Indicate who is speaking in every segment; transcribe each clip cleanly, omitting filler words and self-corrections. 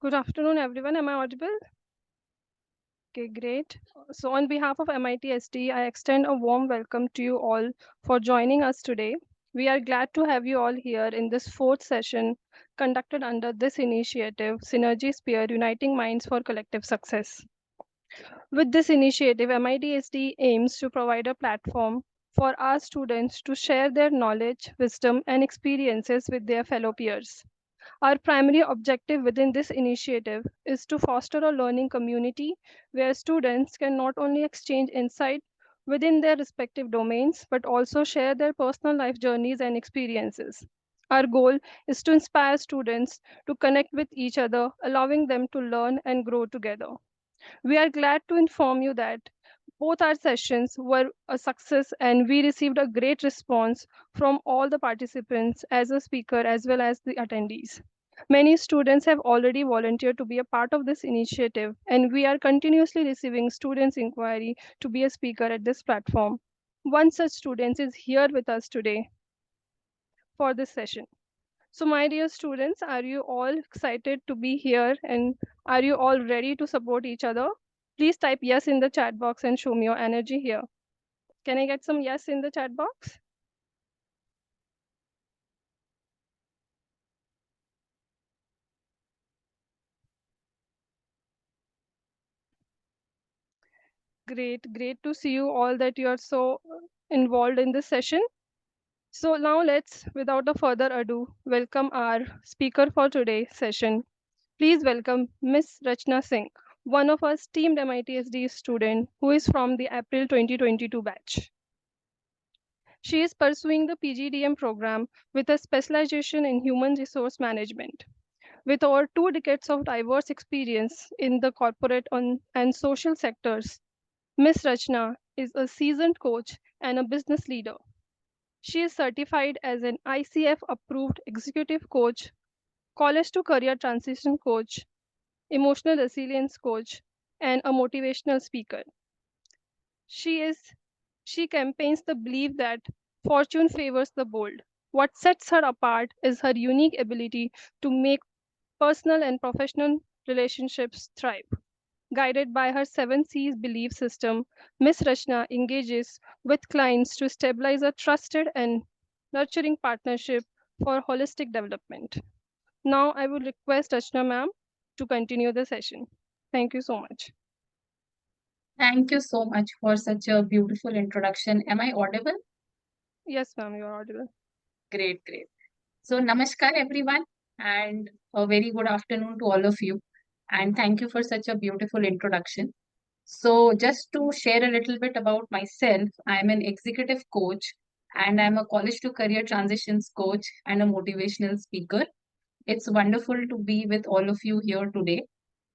Speaker 1: Good afternoon, everyone. Am I audible? Okay, great. So, on behalf of MIT I extend a warm welcome to you all for joining us today. We are glad to have you all here in this fourth session conducted under this initiative, Synergy Sphere Uniting Minds for Collective Success. With this initiative, MIT aims to provide a platform for our students to share their knowledge, wisdom, and experiences with their fellow peers. Our primary objective within this initiative is to foster a learning community where students can not only exchange insight within their respective domains but also share their personal life journeys and experiences. Our goal is to inspire students to connect with each other, allowing them to learn and grow together. We are glad to inform you that both our sessions were a success and we received a great response from all the participants as a speaker as well as the attendees. Many students have already volunteered to be a part of this initiative, and we are continuously receiving students' inquiry to be a speaker at this platform. One such student is here with us today for this session. So, my dear students, are you all excited to be here and are you all ready to support each other? Please type yes in the chat box and show me your energy here. Can I get some yes in the chat box? Great, great to see you all that you are so involved in this session. So now let's, without a further ado, welcome our speaker for today's session. Please welcome Miss Rachana Singh, one of our esteemed MITSD student who is from the April 2022 batch. She is pursuing the PGDM program with a specialization in human resource management. With over 2 decades of diverse experience in the corporate and social sectors, Ms. Rachna is a seasoned coach and a business leader. She is certified as an ICF approved executive coach, college to career transition coach, emotional resilience coach, and a motivational speaker. She is she campaigns the belief that fortune favors the bold. What sets her apart is her unique ability to make personal and professional relationships thrive. Guided by her 7 C's belief system, Ms. Rachna engages with clients to stabilize a trusted and nurturing partnership for holistic development. Now, I would request Rachna ma'am to continue the session. Thank you so much.
Speaker 2: Thank you so much for such a beautiful introduction. Am I audible?
Speaker 1: Yes, ma'am, you're audible.
Speaker 2: Great, great. So, namaskar, everyone, and a very good afternoon to all of you. And thank you for such a beautiful introduction. So, just to share a little bit about myself, I'm an executive coach and I'm a college to career transitions coach and a motivational speaker. It's wonderful to be with all of you here today.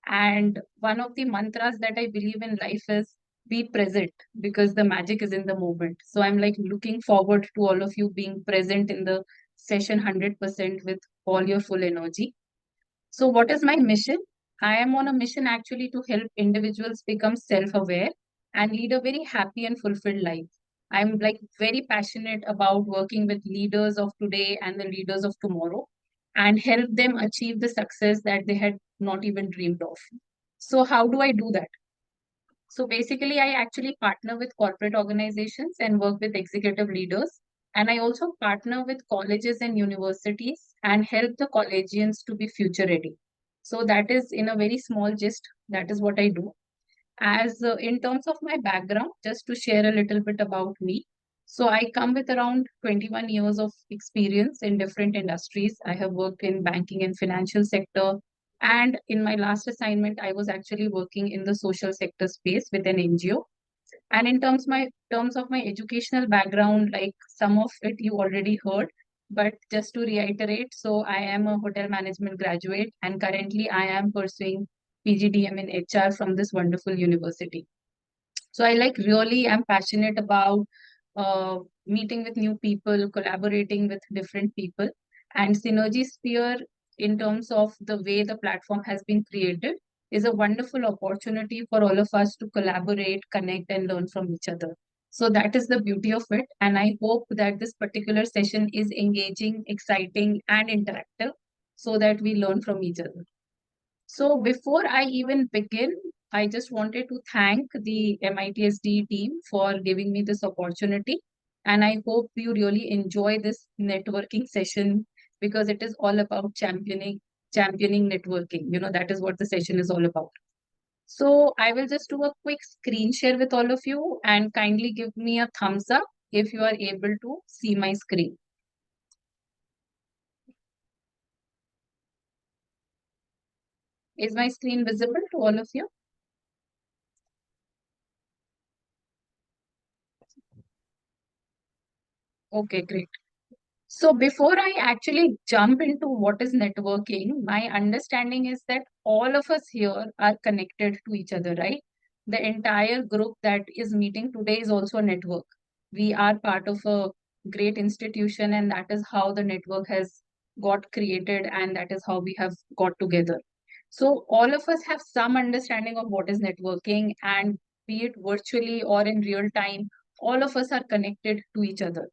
Speaker 2: And one of the mantras that I believe in life is be present because the magic is in the moment. So I'm like looking forward to all of you being present in the session 100% with all your full energy. So, what is my mission? I am on a mission actually to help individuals become self aware and lead a very happy and fulfilled life. I'm like very passionate about working with leaders of today and the leaders of tomorrow and help them achieve the success that they had not even dreamed of. So, how do I do that? So basically, I actually partner with corporate organizations and work with executive leaders. And I also partner with colleges and universities and help the collegians to be future ready. So that is in a very small gist. That is what I do. As in terms of my background, just to share a little bit about me. So I come with around 21 years of experience in different industries. I have worked in banking and financial sector. And in my last assignment, I was actually working in the social sector space with an NGO. And in terms of my educational background, like some of it you already heard, but just to reiterate, so I am a hotel management graduate and currently I am pursuing PGDM in HR from this wonderful university. So I like really am passionate about meeting with new people, collaborating with different people, and Synergy Sphere in terms of the way the platform has been created is a wonderful opportunity for all of us to collaborate, connect, and learn from each other. So that is the beauty of it, and I hope that this particular session is engaging, exciting, and interactive, so that we learn from each other. So before I even begin, I just wanted to thank the MITSD team for giving me this opportunity. And I hope you really enjoy this networking session because it is all about championing networking. That is what the session is all about. So I will just do a quick screen share with all of you and kindly give me a thumbs up if you are able to see my screen. Is my screen visible to all of you? Okay, great. So before I actually jump into what is networking, my understanding is that all of us here are connected to each other, right? The entire group that is meeting today is also a network. We are part of a great institution, and that is how the network has got created, and that is how we have got together. So all of us have some understanding of what is networking, and be it virtually or in real time, all of us are connected to each other.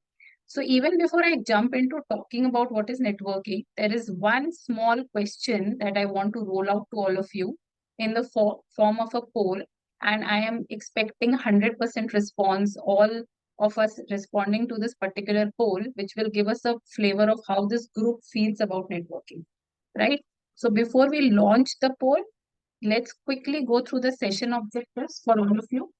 Speaker 2: So even before I jump into talking about what is networking, there is one small question that I want to roll out to all of you in the form of a poll. And I am expecting 100% response, all of us responding to this particular poll, which will give us a flavor of how this group feels about networking, right? So before we launch the poll, let's quickly go through the session objectives for all of you.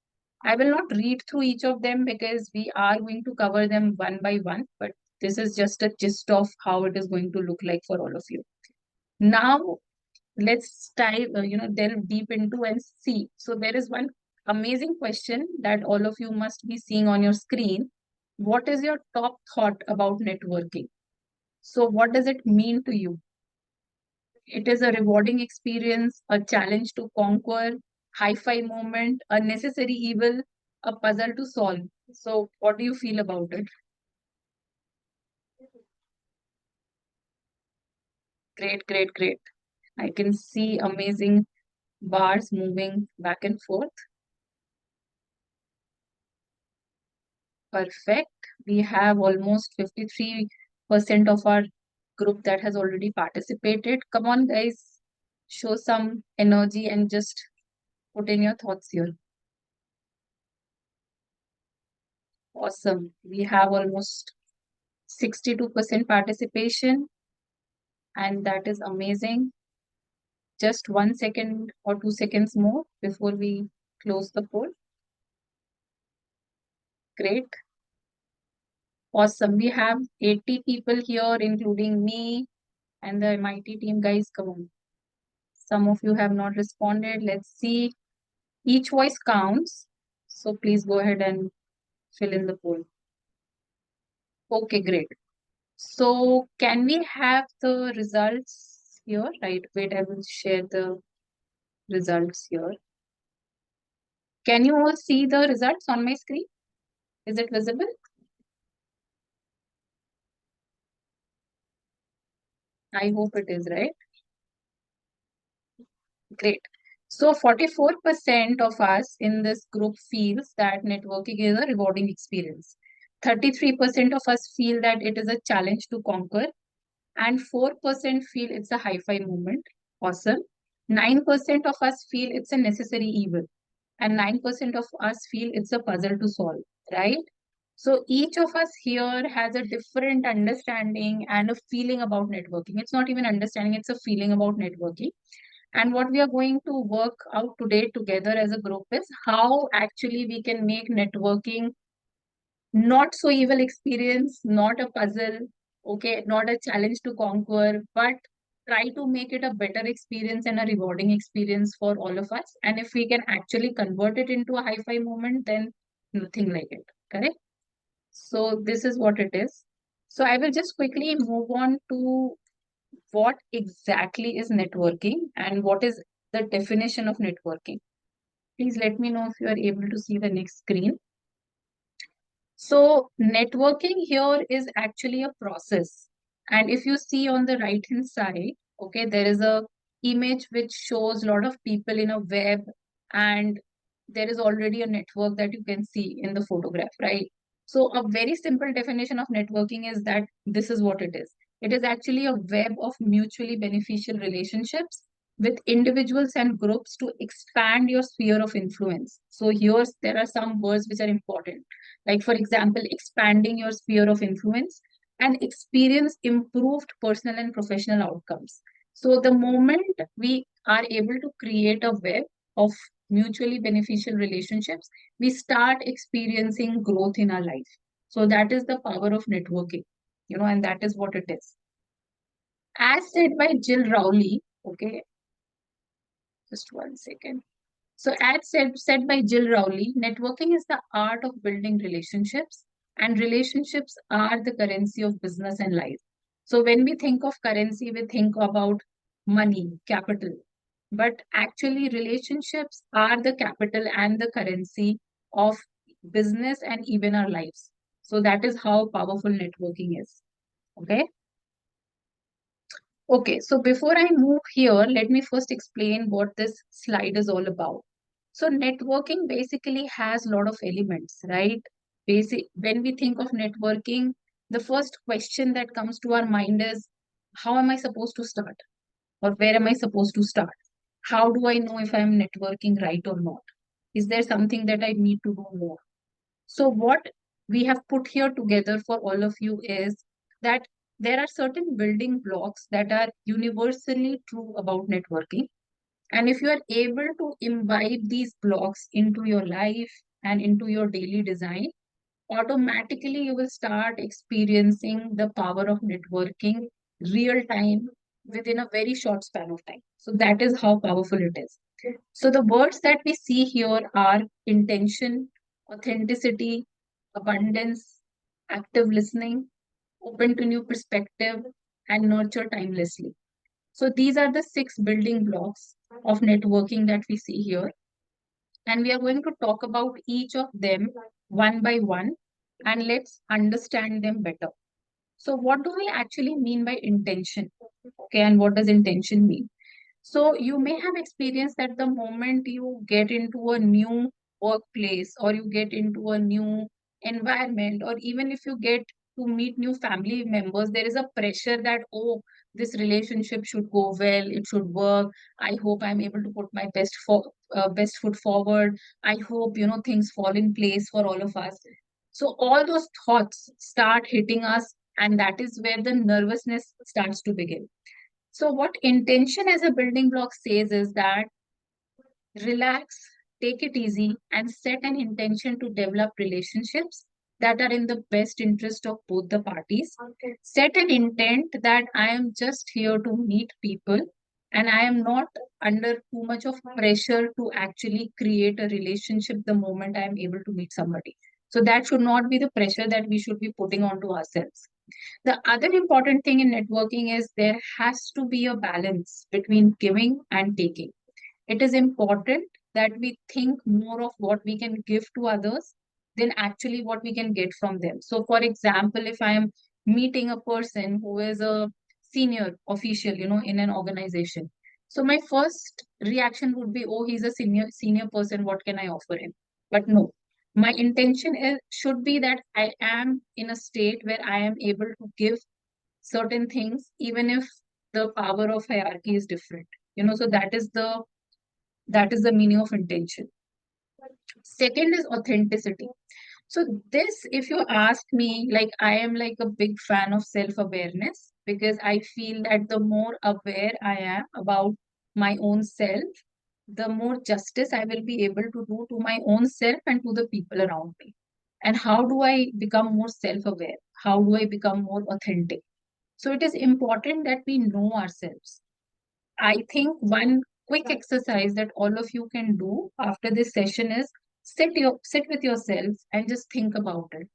Speaker 2: I will not read through each of them because we are going to cover them one by one, but this is just a gist of how it is going to look like for all of you. Now, let's delve deep into and see. So there is one amazing question that all of you must be seeing on your screen. What is your top thought about networking? So what does it mean to you? It is a rewarding experience, a challenge to conquer, hi-fi moment, a necessary evil, a puzzle to solve. So, what do you feel about it? Great, great, great. I can see amazing bars moving back and forth. Perfect. We have almost 53% of our group that has already participated. Come on, guys, show some energy and just put in your thoughts here. Awesome. We have almost 62% participation, and that is amazing. Just 1 second or 2 seconds more before we close the poll. Great. Awesome. We have 80 people here, including me and the MIT team. Guys, come on. Some of you have not responded. Let's see. Each voice counts. So please go ahead and fill in the poll. Okay, great. So can we have the results here? Right. Wait, I will share the results here. Can you all see the results on my screen? Is it visible? I hope it is, right? Great. So 44% of us in this group feels that networking is a rewarding experience. 33% of us feel that it is a challenge to conquer, and 4% feel it's a hi-fi moment. Awesome. 9% of us feel it's a necessary evil, and 9% of us feel it's a puzzle to solve, right? So each of us here has a different understanding and a feeling about networking. It's not even understanding, it's a feeling about networking. And what we are going to work out today together as a group is how actually we can make networking not so evil experience, not a puzzle, okay, not a challenge to conquer, but try to make it a better experience and a rewarding experience for all of us. And if we can actually convert it into a hi-fi moment, then nothing like it, correct? So this is what it is. So I will just quickly move on to what exactly is networking and what is the definition of networking. Please let me know if you are able to see the next screen. So networking here is actually a process. And if you see on the right hand side, okay, there is a image which shows a lot of people in a web, and there is already a network that you can see in the photograph, right? So a very simple definition of networking is that this is what it is. It is actually a web of mutually beneficial relationships with individuals and groups to expand your sphere of influence. So here there are some words which are important. Like for example, expanding your sphere of influence and experience improved personal and professional outcomes. So the moment we are able to create a web of mutually beneficial relationships, we start experiencing growth in our life. So that is the power of networking, and that is what it is. As said by Jill Rowley, okay, just one second. So, as said by Jill Rowley, networking is the art of building relationships, and relationships are the currency of business and life. So, when we think of currency, we think about money, capital. But actually, relationships are the capital and the currency of business and even our lives. So, that is how powerful networking is. Okay. Okay, so before I move here, let me first explain what this slide is all about. So networking basically has a lot of elements, right? When we think of networking, the first question that comes to our mind is, how am I supposed to start? Or where am I supposed to start? How do I know if I'm networking right or not? Is there something that I need to do more? So, what we have put here together for all of you is that there are certain building blocks that are universally true about networking. And if you are able to imbibe these blocks into your life and into your daily design, automatically you will start experiencing the power of networking real time within a very short span of time. So, that is how powerful it is. So the words that we see here are intention, authenticity, abundance, active listening, open to new perspective, and nurture timelessly. So these are the six building blocks of networking that we see here. And we are going to talk about each of them one by one, and let's understand them better. So what do we actually mean by intention? Okay, and what does intention mean? So you may have experienced that the moment you get into a new workplace or you get into a new environment, or even if you get to meet new family members, there is a pressure that, oh, this relationship should go well, it should work. I hope I'm able to put my best foot forward. I hope, things fall in place for all of us. So all those thoughts start hitting us, and that is where the nervousness starts to begin. So, what intention as a building block says is that relax, take it easy, and set an intention to develop relationships that are in the best interest of both the parties. Okay. Set an intent that I am just here to meet people and I am not under too much of pressure to actually create a relationship the moment I am able to meet somebody. So, that should not be the pressure that we should be putting onto ourselves. The other important thing in networking is there has to be a balance between giving and taking. It is important that we think more of what we can give to others than actually what we can get from them. So, for example, if I am meeting a person who is a senior official, in an organization, so my first reaction would be, oh, he's a senior person. What can I offer him? But no, my intention is should be that I am in a state where I am able to give certain things, even if the power of hierarchy is different. So that is the meaning of intention. Second is authenticity. So this, if you ask me, like I am like a big fan of self-awareness because I feel that the more aware I am about my own self, the more justice I will be able to do to my own self and to the people around me. And how do I become more self-aware? How do I become more authentic? So it is important that we know ourselves. I think one quick exercise that all of you can do after this session is sit with yourself and just think about it.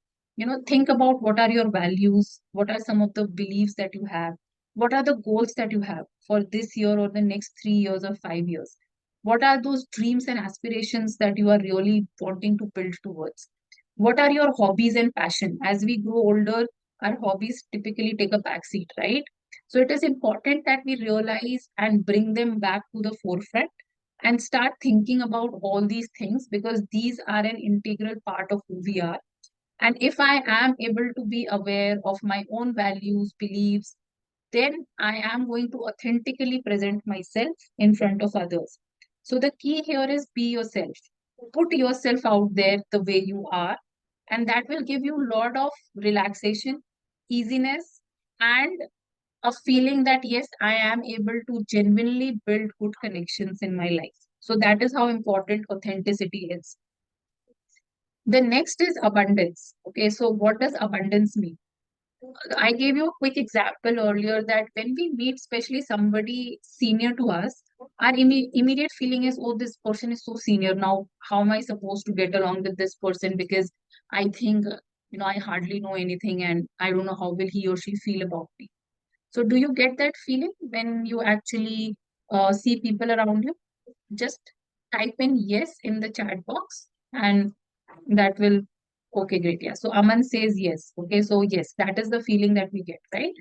Speaker 2: Think about what are your values, what are some of the beliefs that you have, what are the goals that you have for this year or the next 3 years or 5 years. What are those dreams and aspirations that you are really wanting to build towards? What are your hobbies and passion? As we grow older, our hobbies typically take a backseat, right? So it is important that we realize and bring them back to the forefront and start thinking about all these things because these are an integral part of who we are. And if I am able to be aware of my own values, beliefs, then I am going to authentically present myself in front of others. So the key here is be yourself. Put yourself out there the way you are, and that will give you a lot of relaxation, easiness, and a feeling that yes, I am able to genuinely build good connections in my life. So that is how important authenticity is. The next is abundance. Okay, so what does abundance mean? I gave you a quick example earlier that when we meet, especially somebody senior to us, our immediate feeling is, oh, this person is so senior. Now, how am I supposed to get along with this person? Because I think, I hardly know anything and I don't know how will he or she feel about me. So, do you get that feeling when you actually see people around you? Just type in yes in the chat box and that will, okay, great. Yeah. So Aman says yes. Okay. So yes, that is the feeling that we get, right?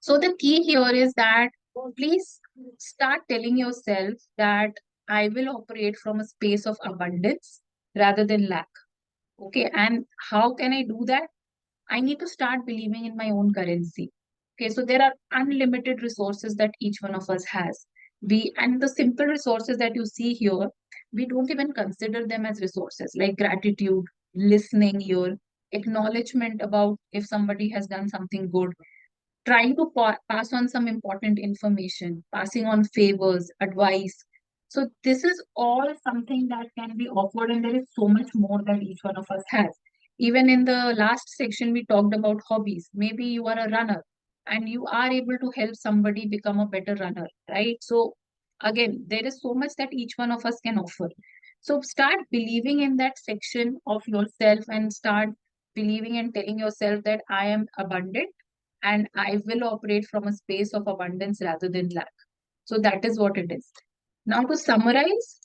Speaker 2: So the key here is that please start telling yourself that I will operate from a space of abundance rather than lack. Okay. And how can I do that? I need to start believing in my own currency. Okay, so there are unlimited resources that each one of us has. And the simple resources that you see here, we don't even consider them as resources like gratitude, listening here, acknowledgement about if somebody has done something good, trying to pass on some important information, passing on favors, advice. So this is all something that can be offered, and there is so much more that each one of us has. Even in the last section, we talked about hobbies. Maybe you are a runner and you are able to help somebody become a better runner, right? So again, there is so much that each one of us can offer. So start believing in that section of yourself and start believing and telling yourself that I am abundant and I will operate from a space of abundance rather than lack. So that is what it is. Now to summarize,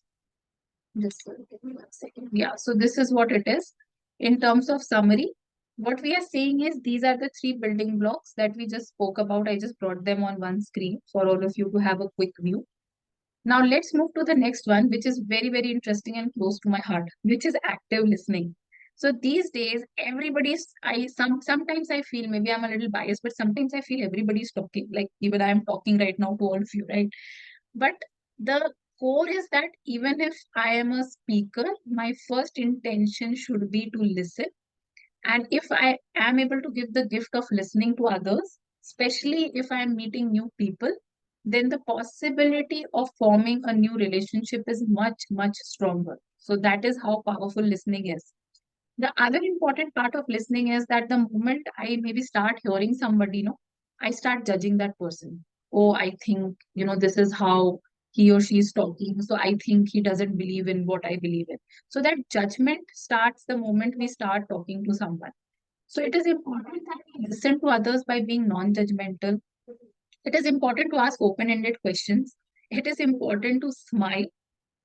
Speaker 2: just give me 1 second. Yeah, so this is what it is. In terms of summary, what we are saying is these are the three building blocks that we just spoke about. I just brought them on one screen for all of you to have a quick view. Now let's move to the next one, which is very, very interesting and close to my heart, which is active listening. So these days, everybody's sometimes I feel maybe I'm a little biased, but sometimes I feel everybody's talking. Like even I am talking right now to all of you, right? But the core is that even if I am a speaker, my first intention should be to listen, and if I am able to give the gift of listening to others, especially if I am meeting new people, then the possibility of forming a new relationship is much, much stronger. So that is how powerful listening is. The other important part of listening is that the moment I maybe start hearing somebody, I start judging that person. Oh, I think, this is how he or she is talking. So I think he doesn't believe in what I believe in. So that judgment starts the moment we start talking to someone. So it is important that we listen to others by being non-judgmental. It is important to ask open-ended questions. It is important to smile,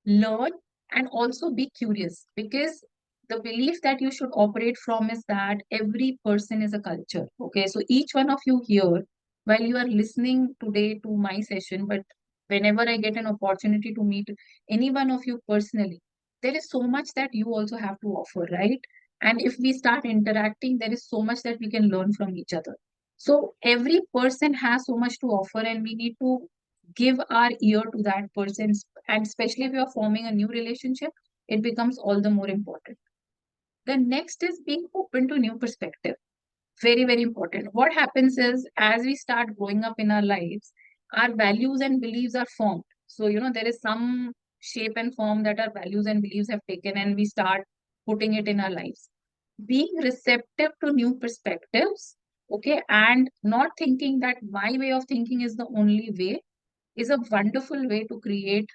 Speaker 2: learn, and also be curious, because the belief that you should operate from is that every person is a culture. Okay, so each one of you here, while you are listening today to my session, but whenever I get an opportunity to meet any one of you personally, there is so much that you also have to offer, right? And if we start interacting, there is so much that we can learn from each other. So every person has so much to offer, and we need to give our ear to that person, and especially if you are forming a new relationship, it becomes all the more important. The next is being open to new perspective. Very, very important. What happens is as we start growing up in our lives, our values and beliefs are formed. So, there is some shape and form that our values and beliefs have taken, and we start putting it in our lives. Being receptive to new perspectives, okay, and not thinking that my way of thinking is the only way, is a wonderful way to create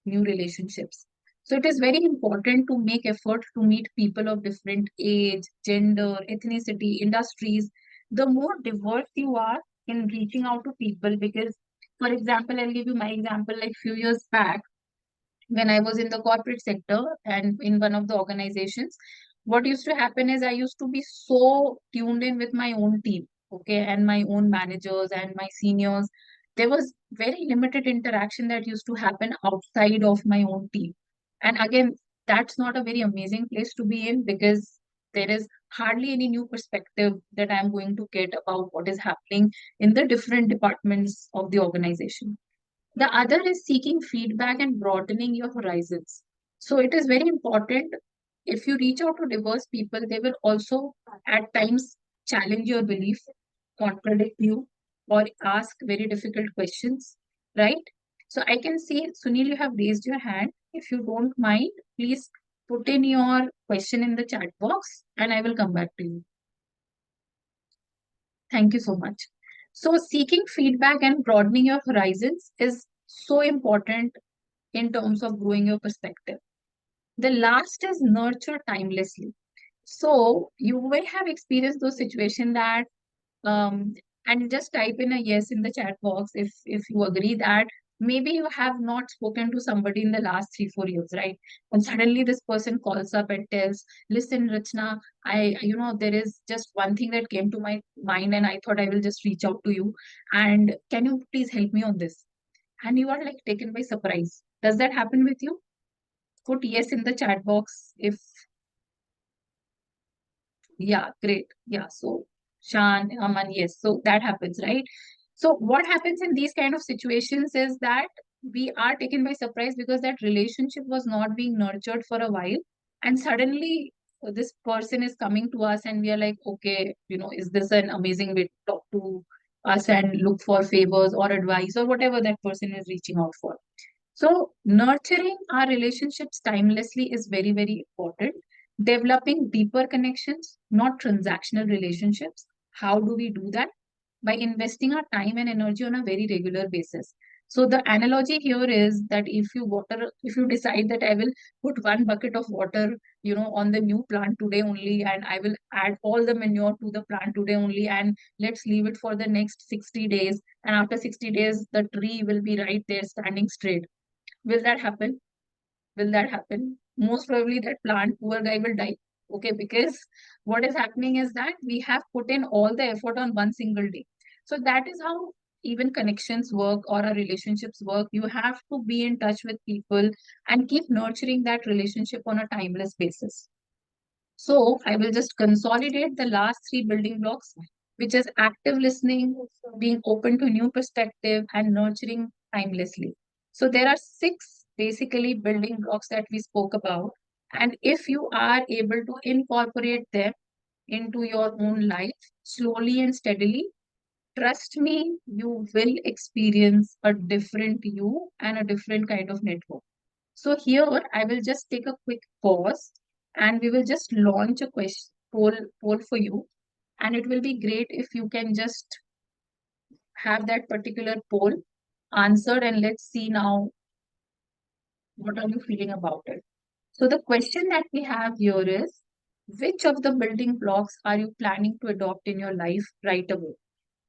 Speaker 2: new relationships. So it is very important to make effort to meet people of different age, gender, ethnicity, industries. The more diverse you are in reaching out to people, because, for example, I'll give you my example. Like few years back, when I was in the corporate sector and in one of the organizations, what used to happen is I used to be so tuned in with my own team, okay, and my own managers and my seniors. There was very limited interaction that used to happen outside of my own team. And again, that's not a very amazing place to be in, because there is hardly any new perspective that I'm going to get about what is happening in the different departments of the organization. The other is seeking feedback and broadening your horizons. So it is very important. If you reach out to diverse people, they will also at times challenge your belief, contradict you, or ask very difficult questions, right? So I can see, Sunil, you have raised your hand. If you don't mind, please put in your question in the chat box and I will come back to you. Thank you so much. So seeking feedback and broadening your horizons is so important in terms of growing your perspective. The last is nurture timelessly. So you may have experienced those situations that and just type in a yes in the chat box if you agree that maybe you have not spoken to somebody in the last 3 4 years, right? And suddenly this person calls up and tells, listen, Rachna, there is just one thing that came to my mind and I thought I will just reach out to you, and can you please help me on this? And you are like taken by surprise. Does that happen with you? Put yes in the chat box if, yeah, great. Yeah, so Shan, Aman, yes. So that happens, right? So what happens in these kind of situations is that we are taken by surprise because that relationship was not being nurtured for a while. And suddenly this person is coming to us and we are like, okay, is this an amazing way to talk to us and look for favors or advice or whatever that person is reaching out for. So, nurturing our relationships timelessly is very, very important. Developing deeper connections, not transactional relationships. How do we do that? By investing our time and energy on a very regular basis. So the analogy here is that if you decide that I will put one bucket of water, on the new plant today only, and I will add all the manure to the plant today only, and let's leave it for the next 60 days. And after 60 days, the tree will be right there standing straight. Will that happen? Will that happen? Most probably that plant, poor guy will die. Okay, because what is happening is that we have put in all the effort on one single day. So that is how even connections work or our relationships work. You have to be in touch with people and keep nurturing that relationship on a timeless basis. So I will just consolidate the last three building blocks, which is active listening, being open to new perspective, and nurturing timelessly. So there are six basically building blocks that we spoke about. And if you are able to incorporate them into your own life slowly and steadily, trust me, you will experience a different you and a different kind of network. So here I will just take a quick pause and we will just launch a question poll for you. And it will be great if you can just have that particular poll answered and let's see now what are you feeling about it. So the question that we have here is, which of the building blocks are you planning to adopt in your life right away?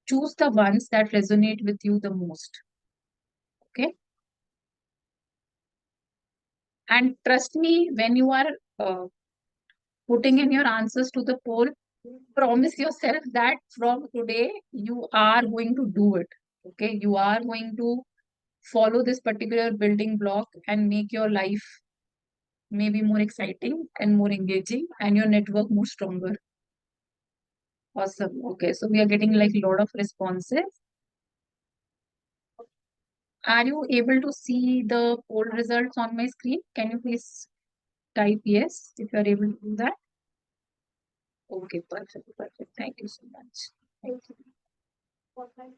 Speaker 2: Choose the ones that resonate with you the most. Okay. And trust me, when you are uh, putting in your answers to the poll, promise yourself that from today you are going to do it. Okay, you are going to follow this particular building block and make your life maybe more exciting and more engaging and your network more stronger. Awesome. Okay, so we are getting like a lot of responses. Are you able to see the poll results on my screen? Can you please type yes if you are able to do that? Okay, perfect, perfect. Thank you so much. Thank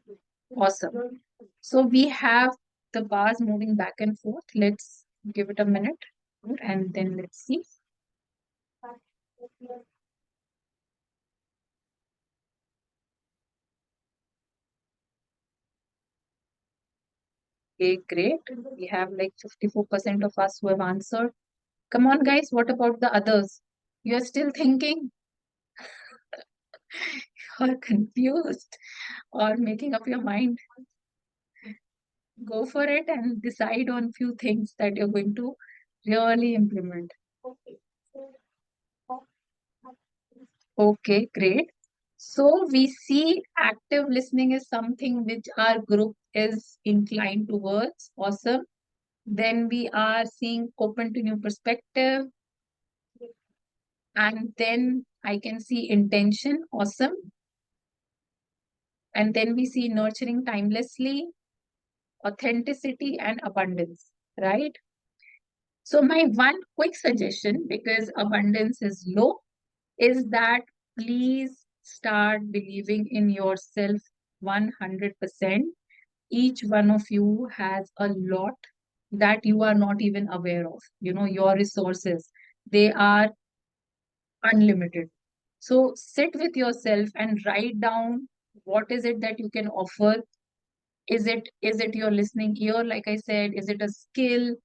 Speaker 2: you. Awesome. So we have the bars moving back and forth. Let's give it a minute and then let's see. Okay, great. We have like 54% of us who have answered. Come on, guys, what about the others? You're still thinking or confused or making up your mind. Go for it and decide on few things that you're going to really implement. Okay, great. So we see active listening is something which our group is inclined towards. Awesome. Then we are seeing open to new perspective. And then I can see intention, awesome. And then we see nurturing timelessly, authenticity, and abundance, right? So, my one quick suggestion, because abundance is low, is that please start believing in yourself 100%. Each one of you has a lot that you are not even aware of. Your resources, they are unlimited. So sit with yourself and write down what is it that you can offer. Is it your listening ear, like I said? Is it a skill?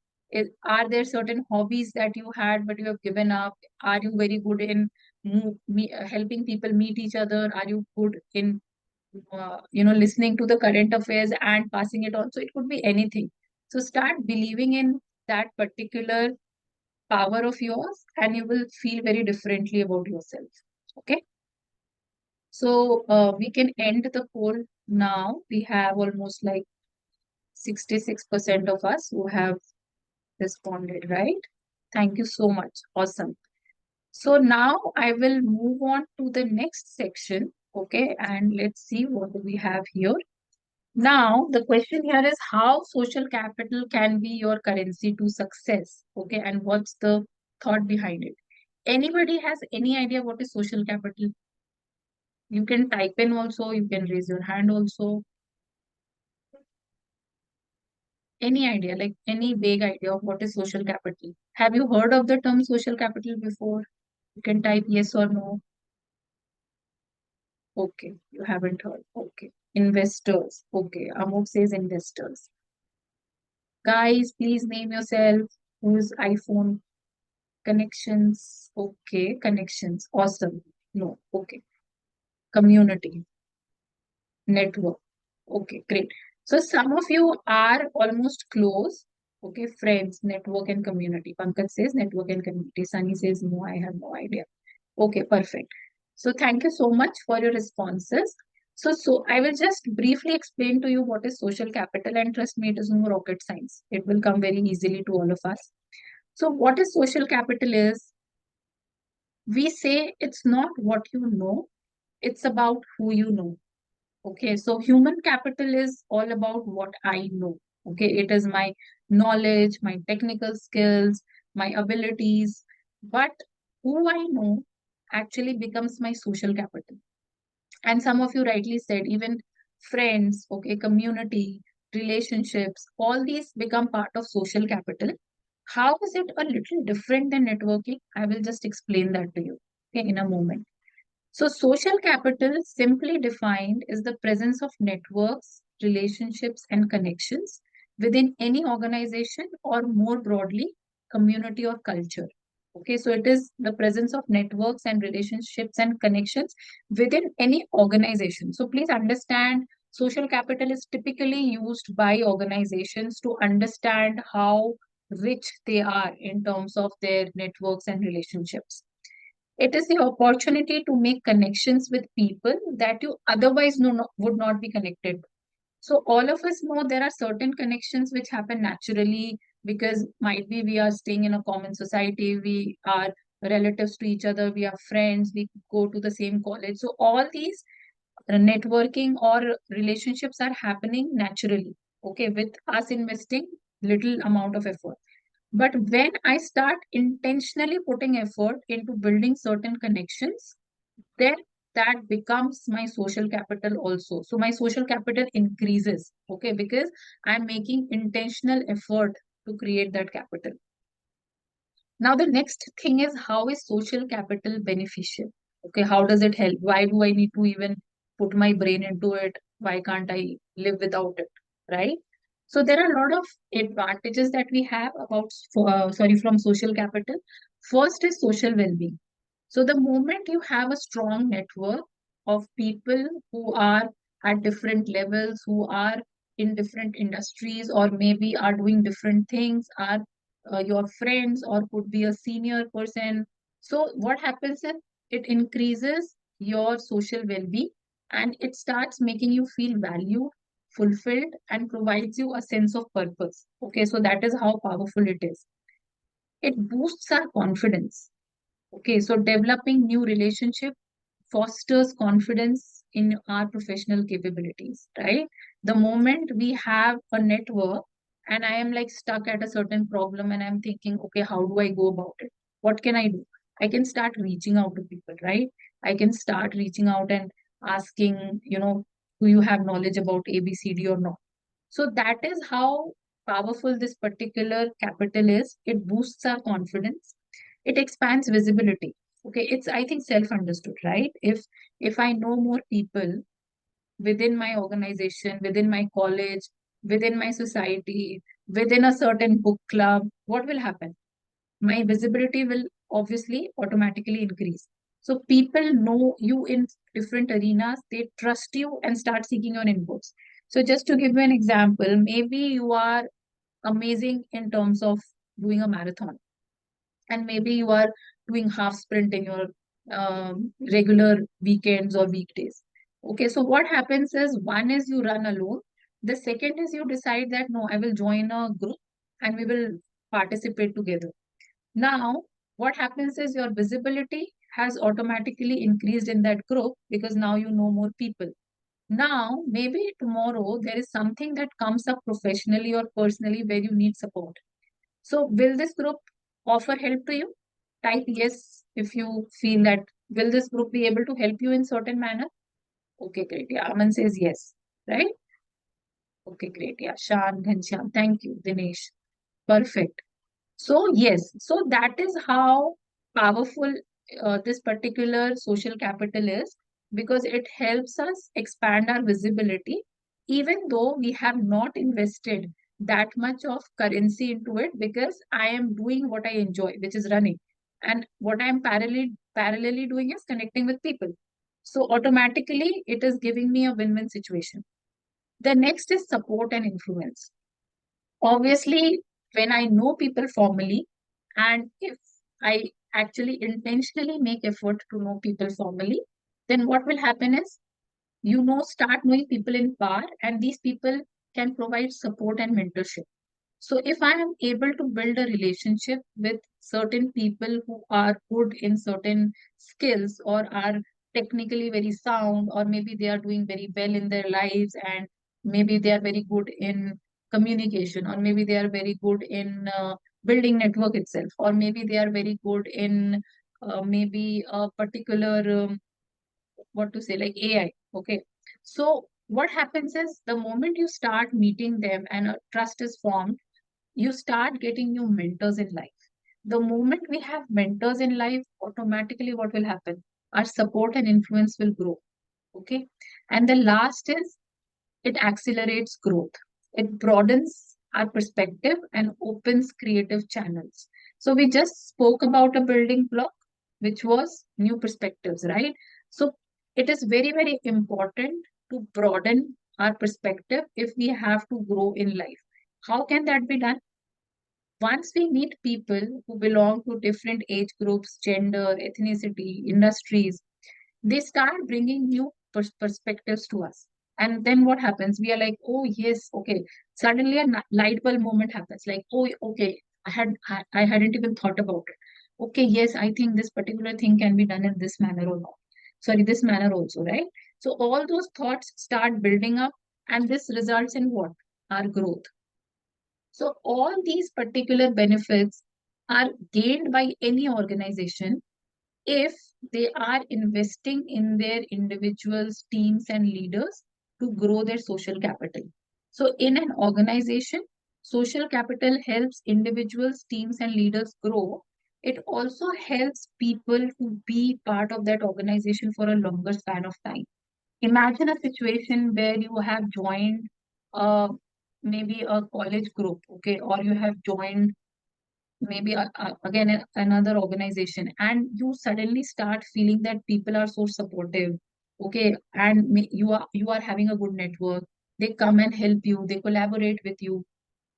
Speaker 2: Are there certain hobbies that you had but you have given up? Are you very good in helping people meet each other? Are you good in listening to the current affairs and passing it on? So it could be anything. So start believing in that particular power of yours, and you will feel very differently about yourself. Okay. So we can end the poll now. We have almost like 66% of us who have responded, right? Thank you so much. Awesome. So now I will move on to the next section. Okay. And let's see what do we have here. Now, the question here is how social capital can be your currency to success. Okay. And what's the thought behind it? Anybody has any idea what is social capital? You can type in also, you can raise your hand also. Any idea, like any vague idea of what is social capital? Have you heard of the term social capital before? You can type yes or no. Okay, you haven't heard. Okay. Investors. Okay, Amok says investors. Guys, please name yourself. Who's iPhone? Connections. Okay, connections. Awesome. No. Okay. Community. Network. Okay, great. So some of you are almost close. Okay, friends, network and community. Pankaj says network and community. Sunny says no, I have no idea. Okay, perfect. So thank you so much for your responses. So I will just briefly explain to you what is social capital, and trust me, it is no rocket science. It will come very easily to all of us. So what is social capital is, we say it's not what you know, it's about who you know. Okay, so human capital is all about what I know. Okay, it is my knowledge, my technical skills, my abilities. But who I know actually becomes my social capital. And some of you rightly said, even friends, okay, community, relationships, all these become part of social capital. How is it a little different than networking? I will just explain that to you, okay, in a moment. So, social capital, simply defined, is the presence of networks, relationships, and connections within any organization, or more broadly, community or culture. Okay, so it is the presence of networks and relationships and connections within any organization. So, please understand, social capital is typically used by organizations to understand how rich they are in terms of their networks and relationships. It is the opportunity to make connections with people that you otherwise would not be connected. So all of us know there are certain connections which happen naturally, because might be we are staying in a common society, we are relatives to each other, we are friends, we go to the same college. So all these networking or relationships are happening naturally, okay, with us investing little amount of effort. But when I start intentionally putting effort into building certain connections, then that becomes my social capital also. So my social capital increases, okay, because I'm making intentional effort to create that capital. Now, the next thing is, how is social capital beneficial? Okay, how does it help? Why do I need to even put my brain into it? Why can't I live without it? Right? So there are a lot of advantages that we have about, from social capital. First is social well-being. So the moment you have a strong network of people who are at different levels, who are in different industries, or maybe are doing different things, are your friends, or could be a senior person. So what happens is, it increases your social well-being, and it starts making you feel valued, fulfilled, and provides you a sense of purpose. Okay, so that is how powerful it is. It boosts our confidence. Okay, so developing new relationship fosters confidence in our professional capabilities, right? The moment we have a network and I am like stuck at a certain problem and I'm thinking, okay, how do I go about it? What can I do? I can start reaching out to people, right? I can start reaching out and asking, do you have knowledge about ABCD or not? So that is how powerful this particular capital is. It boosts our confidence. It expands visibility. Okay, it's I think self-understood, right? If I know more people within my organization, within my college, within my society, within a certain book club, what will happen? My visibility will obviously automatically increase. So people know you in different arenas, they trust you and start seeking your inputs. So just to give you an example, maybe you are amazing in terms of doing a marathon, and maybe you are doing half sprint in your regular weekends or weekdays. Okay, so what happens is, one is you run alone, the second is you decide that no, I will join a group and we will participate together. Now, what happens is your visibility has automatically increased in that group because now you know more people. Now, maybe tomorrow there is something that comes up professionally or personally where you need support. So, will this group offer help to you? Type yes if you feel that. Will this group be able to help you in certain manner? Okay, great. Yeah, Aman says yes, right? Okay, great. Yeah, Shan, Ghanshyam. Thank you, Dinesh. Perfect. So, yes, so that is how powerful this particular social capital is, because it helps us expand our visibility, even though we have not invested that much of currency into it, because I am doing what I enjoy, which is running. And what I am parallelly doing is connecting with people. So automatically it is giving me a win-win situation. The next is support and influence. Obviously, when I know people formally, and if I actually intentionally make effort to know people formally, then what will happen is, start knowing people in power, and these people can provide support and mentorship. So if I am able to build a relationship with certain people who are good in certain skills or are technically very sound, or maybe they are doing very well in their lives, and maybe they are very good in communication, or maybe they are very good in building network itself, or maybe they are very good in maybe a particular what to say, like AI. Okay. So what happens is, the moment you start meeting them and a trust is formed, you start getting new mentors in life. The moment we have mentors in life, automatically what will happen? Our support and influence will grow. Okay. And the last is, it accelerates growth. It broadens our perspective and opens creative channels. So we just spoke about a building block, which was new perspectives, right? So it is very, very important to broaden our perspective if we have to grow in life. How can that be done? Once we meet people who belong to different age groups, gender, ethnicity, industries, they start bringing new perspectives to us. And then what happens? We are like, oh, yes, okay. Suddenly a light bulb moment happens. Like, oh, okay, I hadn't even thought about it. Okay, yes, I think this particular thing can be done in this manner or not. Sorry, this manner also, right? So all those thoughts start building up, and this results in what? Our growth. So all these particular benefits are gained by any organization if they are investing in their individuals, teams, and leaders to grow their social capital. So in an organization, social capital helps individuals, teams, and leaders grow. It also helps people to be part of that organization for a longer span of time. Imagine a situation where you have joined maybe a college group, okay, or you have joined maybe again another organization, and you suddenly start feeling that people are so supportive, okay, and you are having a good network. They come and help you, they collaborate with you.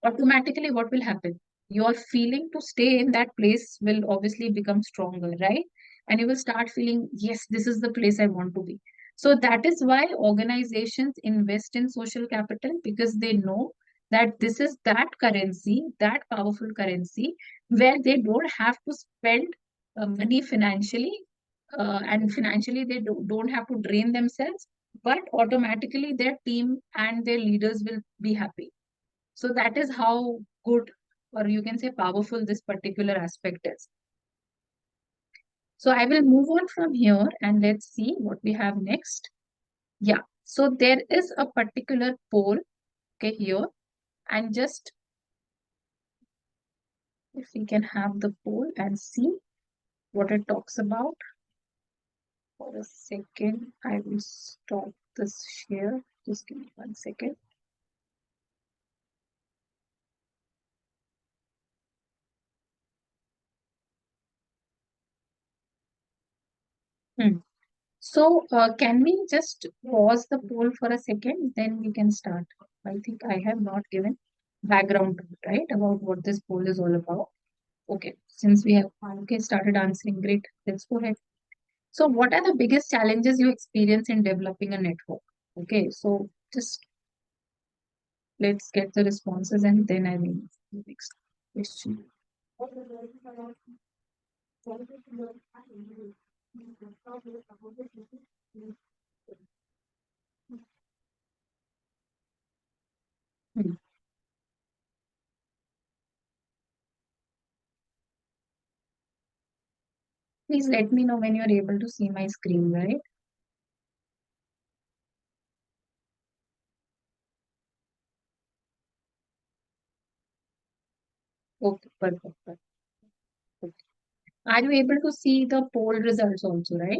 Speaker 2: Automatically what will happen? Your feeling to stay in that place will obviously become stronger, right? And you will start feeling, yes, this is the place I want to be. So that is why organizations invest in social capital, because they know that this is that currency, that powerful currency, where they don't have to spend money financially, and financially they don't have to drain themselves, but automatically their team and their leaders will be happy. So that is how good, or you can say powerful, this particular aspect is. So I will move on from here and let's see what we have next. Yeah, so there is a particular poll, okay, here, and just if we can have the poll and see what it talks about. For a second, I will stop this share. Just give me 1 second. Hmm. So, can we just pause the poll for a second? Then we can start. I think I have not given background to it, right, about what this poll is all about. Okay, since we have okay started answering, great. Let's go ahead. So, what are the biggest challenges you experience in developing a network? Okay, so just let's get the responses and then I will move to the next question. Hmm. Please let me know when you're able to see my screen, right? Okay, perfect. Perfect. Are you able to see the poll results also, right?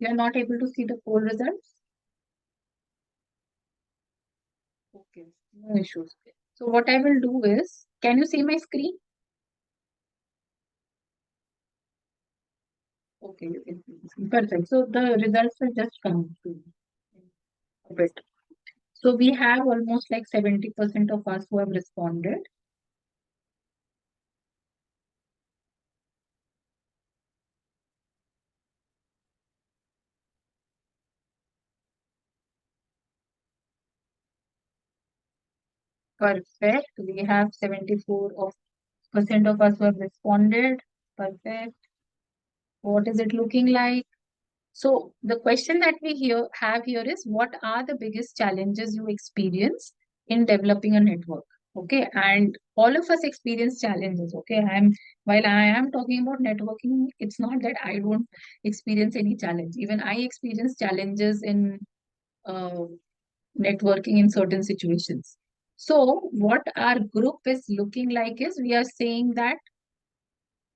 Speaker 2: You are not able to see the poll results? Okay, no issues. So what I will do is, can you see my screen? Okay, you can see the screen. Perfect. So the results will just come to a bit. So we have almost like 70% of us who have responded. Perfect. We have 74% of us who have responded. Perfect. What is it looking like? So the question that we have here is, what are the biggest challenges you experience in developing a network? Okay, and all of us experience challenges. Okay, while I am talking about networking, it's not that I don't experience any challenge. Even I experience challenges in uh, networking in certain situations. So what our group is looking like is, we are saying that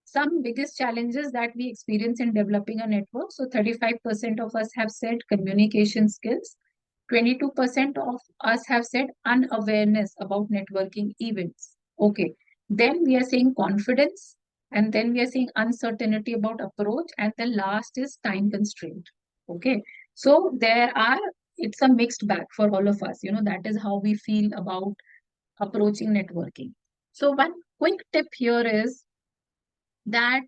Speaker 2: some biggest challenges that we experience in developing a network. So 35% of us have said communication skills. 22% of us have said unawareness about networking events. Okay. Then we are saying confidence. And then we are saying uncertainty about approach. And the last is time constraint. Okay. So it's a mixed bag for all of us. That is how we feel about approaching networking. So one quick tip here is that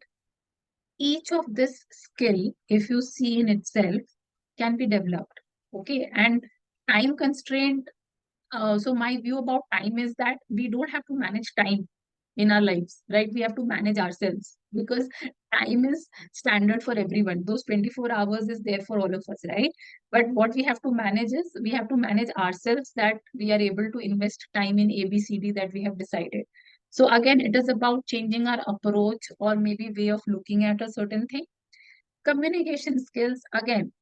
Speaker 2: each of this skill, if you see in itself, can be developed. Okay. And time constraint. So my view about time is that we don't have to manage time in our lives, right? We have to manage ourselves, because time is standard for everyone. Those 24 hours is there for all of us, right? But what we have to manage is, we have to manage ourselves, that we are able to invest time in ABCD that we have decided. So again, it is about changing our approach or maybe way of looking at a certain thing. Communication skills, again,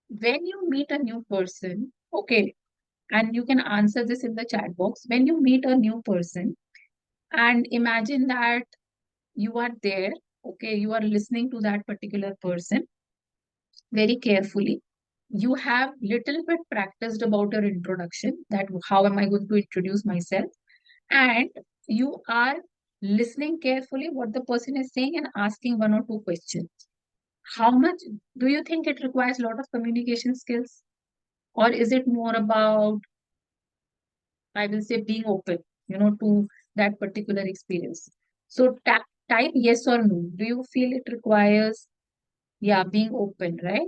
Speaker 2: when you meet a new person, okay, and you can answer this in the chat box. When you meet a new person and imagine that you are there, okay, you are listening to that particular person very carefully. You have little bit practiced about your introduction, that how am I going to introduce myself, and you are listening carefully what the person is saying and asking one or two questions. How much do you think it requires a lot of communication skills, or is it more about, I will say, being open, to that particular experience? So type yes or no. Do you feel it requires, yeah, being open, right?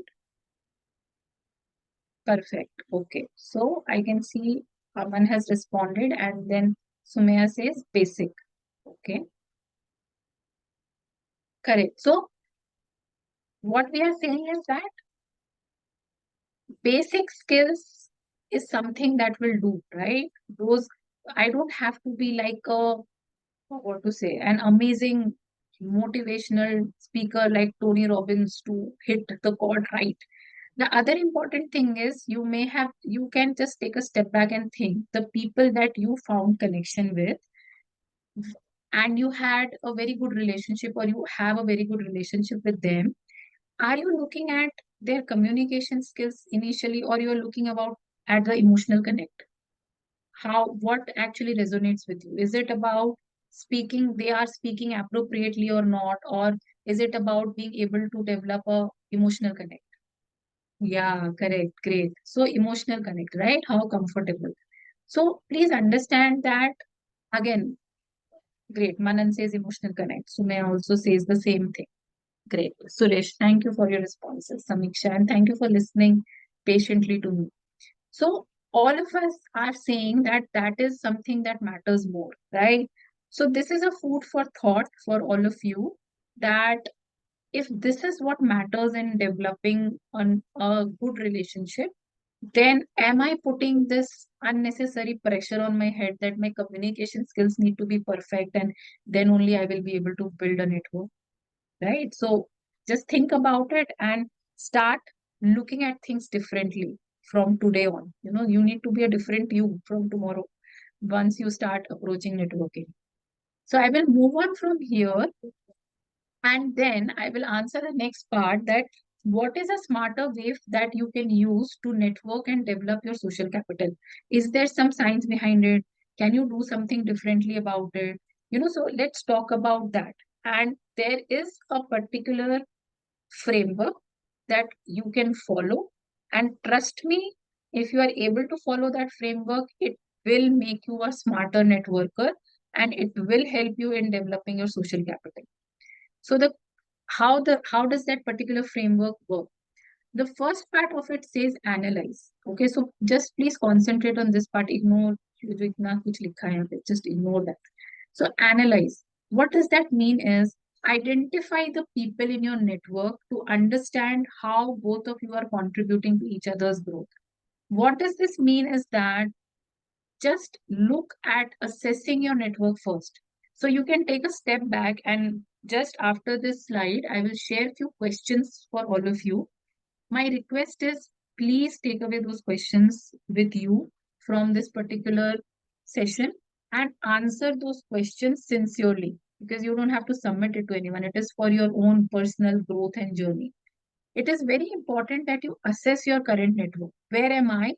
Speaker 2: Perfect. Okay. So I can see Aman has responded, and then Sumaya says basic. Okay, correct. So what we are saying is that basic skills is something that will do, right? Those, I don't have to be like a, what to say, an amazing motivational speaker like Tony Robbins to hit the chord right. The other important thing is you can just take a step back and think the people that you found connection with and you had a very good relationship or you have a very good relationship with them. Are you looking at their communication skills initially, or you're looking about at the emotional connect? How, what actually resonates with you? Is it about speaking, they are speaking appropriately or not, or is it about being able to develop a emotional connect? Yeah, correct, great. So emotional connect, right? How comfortable. So please understand that again. Great. Manan says emotional connect. Sumaya also says the same thing. Great. Suresh, thank you for your responses. Samiksha, and thank you for listening patiently to me. So, all of us are saying that that is something that matters more, right? So, this is a food for thought for all of you that if this is what matters in developing a good relationship, then am I putting this unnecessary pressure on my head that my communication skills need to be perfect and then only I will be able to build a network? Right? So just think about it and start looking at things differently from today on. You know, you need to be a different you from tomorrow once you start approaching networking. So I will move on from here and then I will answer the next part that what is a smarter way that you can use to network and develop your social capital? Is there some science behind it? Can you do something differently about it? You know, so let's talk about that. And there is a particular framework that you can follow. And trust me, if you are able to follow that framework, it will make you a smarter networker and it will help you in developing your social capital. So how does that particular framework work? The first part of it says analyze. Okay, so just please concentrate on this part. Ignore जो इतना कुछ लिखा है यहाँ पे, just ignore that. So analyze. What does that mean is identify the people in your network to understand how both of you are contributing to each other's growth. What does this mean is that just look at assessing your network first. So you can take a step back and just after this slide, I will share a few questions for all of you. My request is please take away those questions with you from this particular session and answer those questions sincerely because you don't have to submit it to anyone. It is for your own personal growth and journey. It is very important that you assess your current network. Where am I?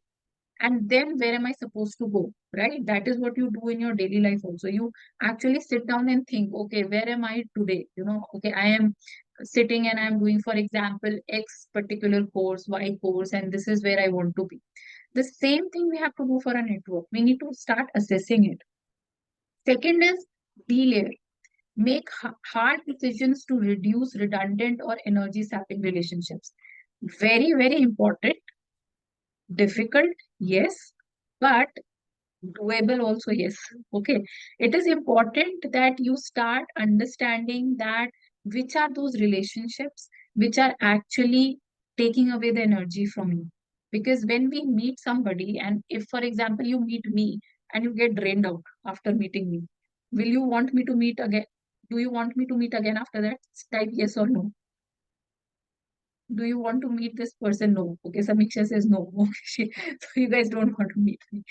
Speaker 2: And then where am I supposed to go? Right? That is what you do in your daily life also. You actually sit down and think, okay, where am I today? You know, okay, I am sitting and I'm doing, for example, X particular course, Y course, and this is where I want to be. The same thing we have to do for a network. We need to start assessing it. Second is delayer. Make hard decisions to reduce redundant or energy sapping relationships. Very, very important. Difficult, yes, but doable also, yes. Okay, it is important that you start understanding that which are those relationships which are actually taking away the energy from you. Because when we meet somebody, and if for example you meet me and you get drained out after meeting me, will you want me to meet again? Do you want me to meet again after that? Type yes or no. Do you want to meet this person? No. Okay, Samiksha says no. Okay, so you guys don't want to meet me.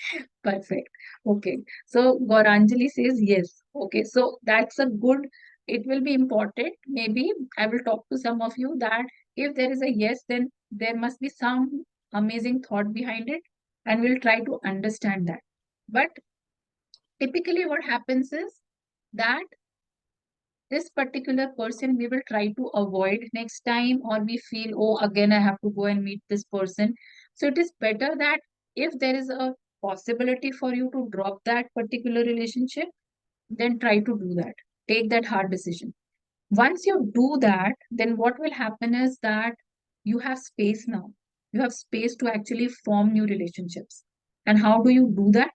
Speaker 2: Perfect. Okay. So Gauranjali says yes. Okay. So that's a good, it will be important. Maybe I will talk to some of you that if there is a yes, then there must be some amazing thought behind it. And we'll try to understand that. But typically what happens is that this particular person we will try to avoid next time, or we feel, oh, again, I have to go and meet this person. So it is better that if there is a possibility for you to drop that particular relationship, then try to do that. Take that hard decision. Once you do that, then what will happen is that you have space now. You have space to actually form new relationships. And how do you do that?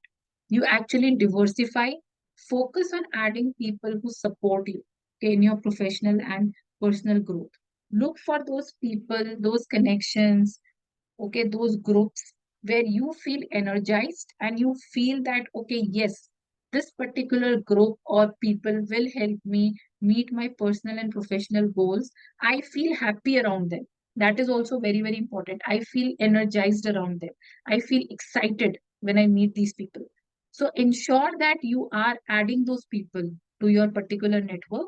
Speaker 2: You actually diversify Focus on adding people who support you, okay, in your professional and personal growth. Look for those people, those connections, okay, those groups where you feel energized and you feel that, okay, yes, this particular group or people will help me meet my personal and professional goals. I feel happy around them. That is also very, very important. I feel energized around them. I feel excited when I meet these people. So ensure that you are adding those people to your particular network.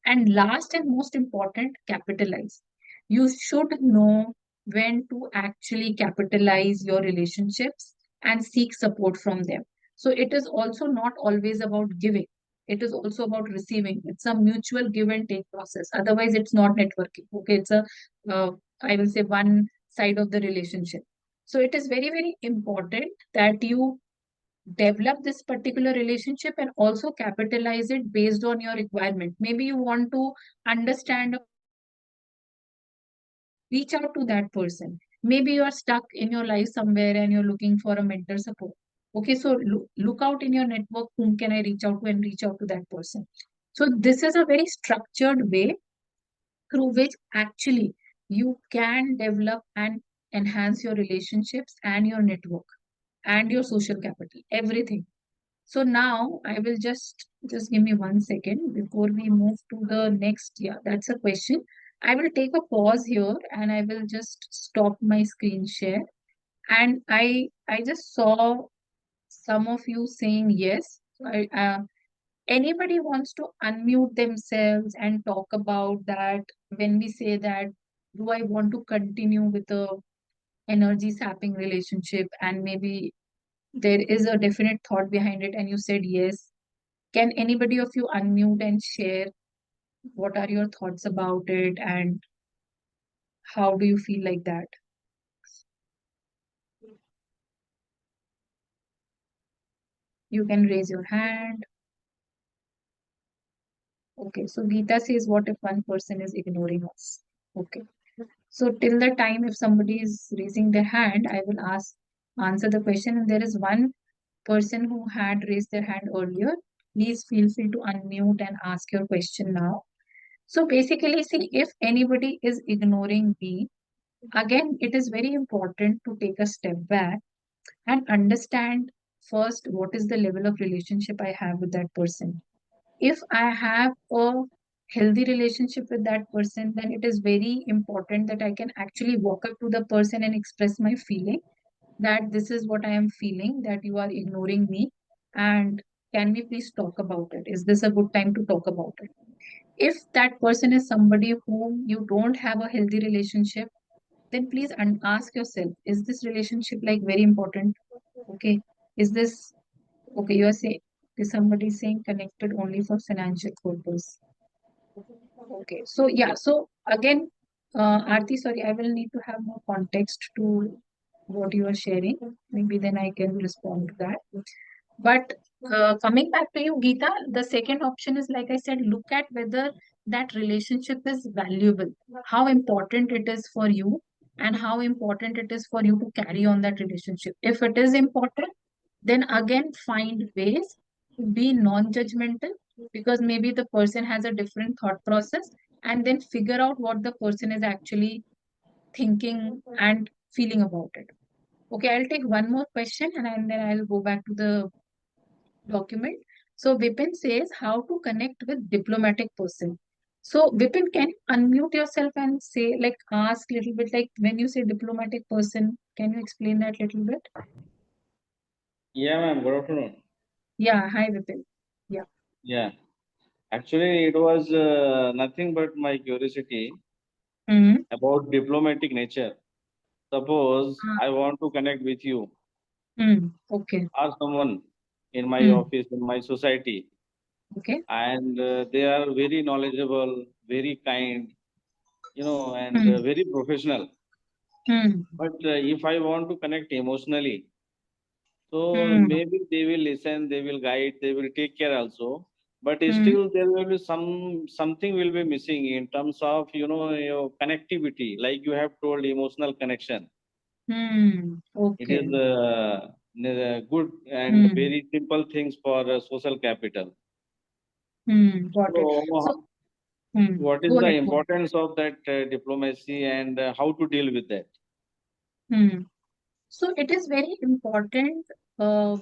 Speaker 2: And last and most important, capitalize. You should know when to actually capitalize your relationships and seek support from them. So it is also not always about giving. It is also about receiving. It's a mutual give and take process. Otherwise, it's not networking. Okay, it's a, uh, I will say, one side of the relationship. So it is very, very important that you develop this particular relationship and also capitalize it based on your requirement. Maybe you want to understand a particular topic. Reach out to that person. Maybe you are stuck in your life somewhere and you're looking for a mentor support. Okay, so look out in your network, whom can I reach out to, and reach out to that person. So this is a very structured way through which actually you can develop and enhance your relationships and your network and your social capital, everything. So now I will just give me 1 second before we move to the next. Yeah, that's a question. I will take a pause here and I will just stop my screen share. And I just saw some of you saying yes. So anybody wants to unmute themselves and talk about that when we say that, do I want to continue with a energy sapping relationship, and maybe there is a definite thought behind it and you said yes. Can anybody of you unmute and share what are your thoughts about it and how do you feel like that? You can raise your hand. Okay, so Geeta says, what if one person is ignoring us? Okay. So till the time if somebody is raising their hand, I will answer the question. And there is one person who had raised their hand earlier. Please feel free to unmute and ask your question now. So basically, see, if anybody is ignoring me, again, it is very important to take a step back and understand first what is the level of relationship I have with that person. If I have a healthy relationship with that person, then it is very important that I can actually walk up to the person and express my feeling that this is what I am feeling, that you are ignoring me, and can we please talk about it? Is this a good time to talk about it? If that person is somebody whom you don't have a healthy relationship, then please ask yourself, is this relationship like very important? Okay, is this okay? You are saying, is somebody saying connected only for financial purpose? Okay, so yeah, so again, Aarti, sorry, I will need to have more context to what you are sharing. Maybe then I can respond to that. But coming back to you, Geeta, the second option is, like I said, look at whether that relationship is valuable, how important it is for you, and how important it is for you to carry on that relationship. If it is important, then again find ways to be non-judgmental, because maybe the person has a different thought process, and then figure out what the person is actually thinking and feeling about it. Okay, I'll take one more question and then I'll go back to the document. So Vipin says how to connect with diplomatic person. So Vipin, can you unmute yourself and say, like, ask little bit, like when you say diplomatic person, can you explain that little bit?
Speaker 3: Yeah, ma'am. Good afternoon.
Speaker 2: Yeah, hi Vipin. Yeah.
Speaker 3: Yeah. Actually, it was nothing but my curiosity
Speaker 2: Mm-hmm.
Speaker 3: about diplomatic nature. Suppose I want to connect with you
Speaker 2: Okay.
Speaker 3: or someone in my
Speaker 2: Mm.
Speaker 3: office, in my society,
Speaker 2: Okay.
Speaker 3: and they are very knowledgeable, very kind, and
Speaker 2: Mm.
Speaker 3: very professional.
Speaker 2: Mm.
Speaker 3: But if I want to connect emotionally, so
Speaker 2: Mm.
Speaker 3: maybe they will listen, they will guide, they will take care also. But
Speaker 2: Mm.
Speaker 3: still, there will be something will be missing in terms of your connectivity, like you have told, emotional connection.
Speaker 2: Mm.
Speaker 3: It is
Speaker 2: Okay.
Speaker 3: good and
Speaker 2: Hmm.
Speaker 3: very simple things for social capital.
Speaker 2: Got it.
Speaker 3: So,
Speaker 2: So,
Speaker 3: what is
Speaker 2: go
Speaker 3: the
Speaker 2: ahead, go ahead.
Speaker 3: importance of that diplomacy and how to deal with that?
Speaker 2: Hmm. So it is very important, uh,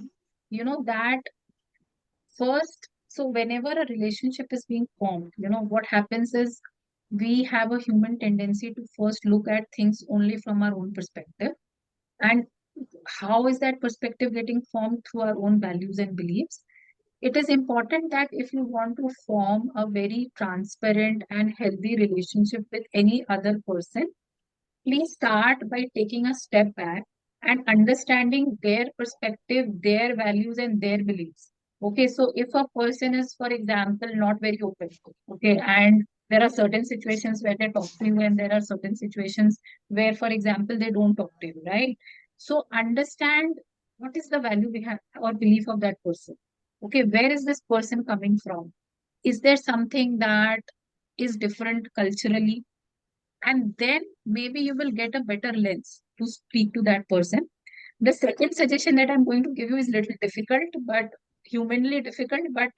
Speaker 2: that first, so whenever a relationship is being formed, what happens is we have a human tendency to first look at things only from our own perspective. And how is that perspective getting formed? Through our own values and beliefs. It is important that if you want to form a very transparent and healthy relationship with any other person, please start by taking a step back and understanding their perspective, their values, and their beliefs. Okay, so if a person is, for example, not very open, okay, and there are certain situations where they talk to you, and there are certain situations where, for example, they don't talk to you, right? So understand what is the value behind or belief of that person. Okay, where is this person coming from? Is there something that is different culturally? And then maybe you will get a better lens to speak to that person. The second suggestion that I'm going to give you is little difficult, but humanly difficult, but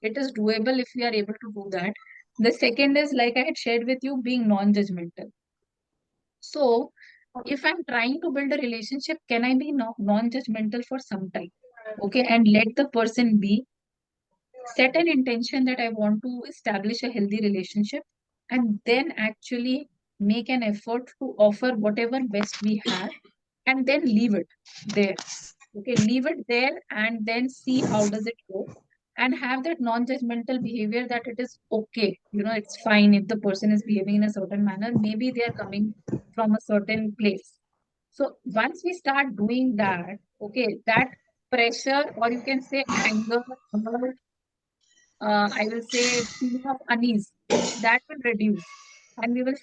Speaker 2: it is doable if we are able to do that. The second is, like I had shared with you, being non-judgmental. So if I'm trying to build a relationship, can I be non-judgmental for some time? Okay, and let the person be, set an intention that I want to establish a healthy relationship, and then actually make an effort to offer whatever best we have, and then leave it there. Okay, leave it there and then see how does it go, and have that non-judgmental behavior that it is okay. It's fine if the person is behaving in a certain manner. Maybe they are coming from a certain place. So once we start doing that, okay, that pressure, or you can say anger, or I will say feeling of unease, that will reduce, and we will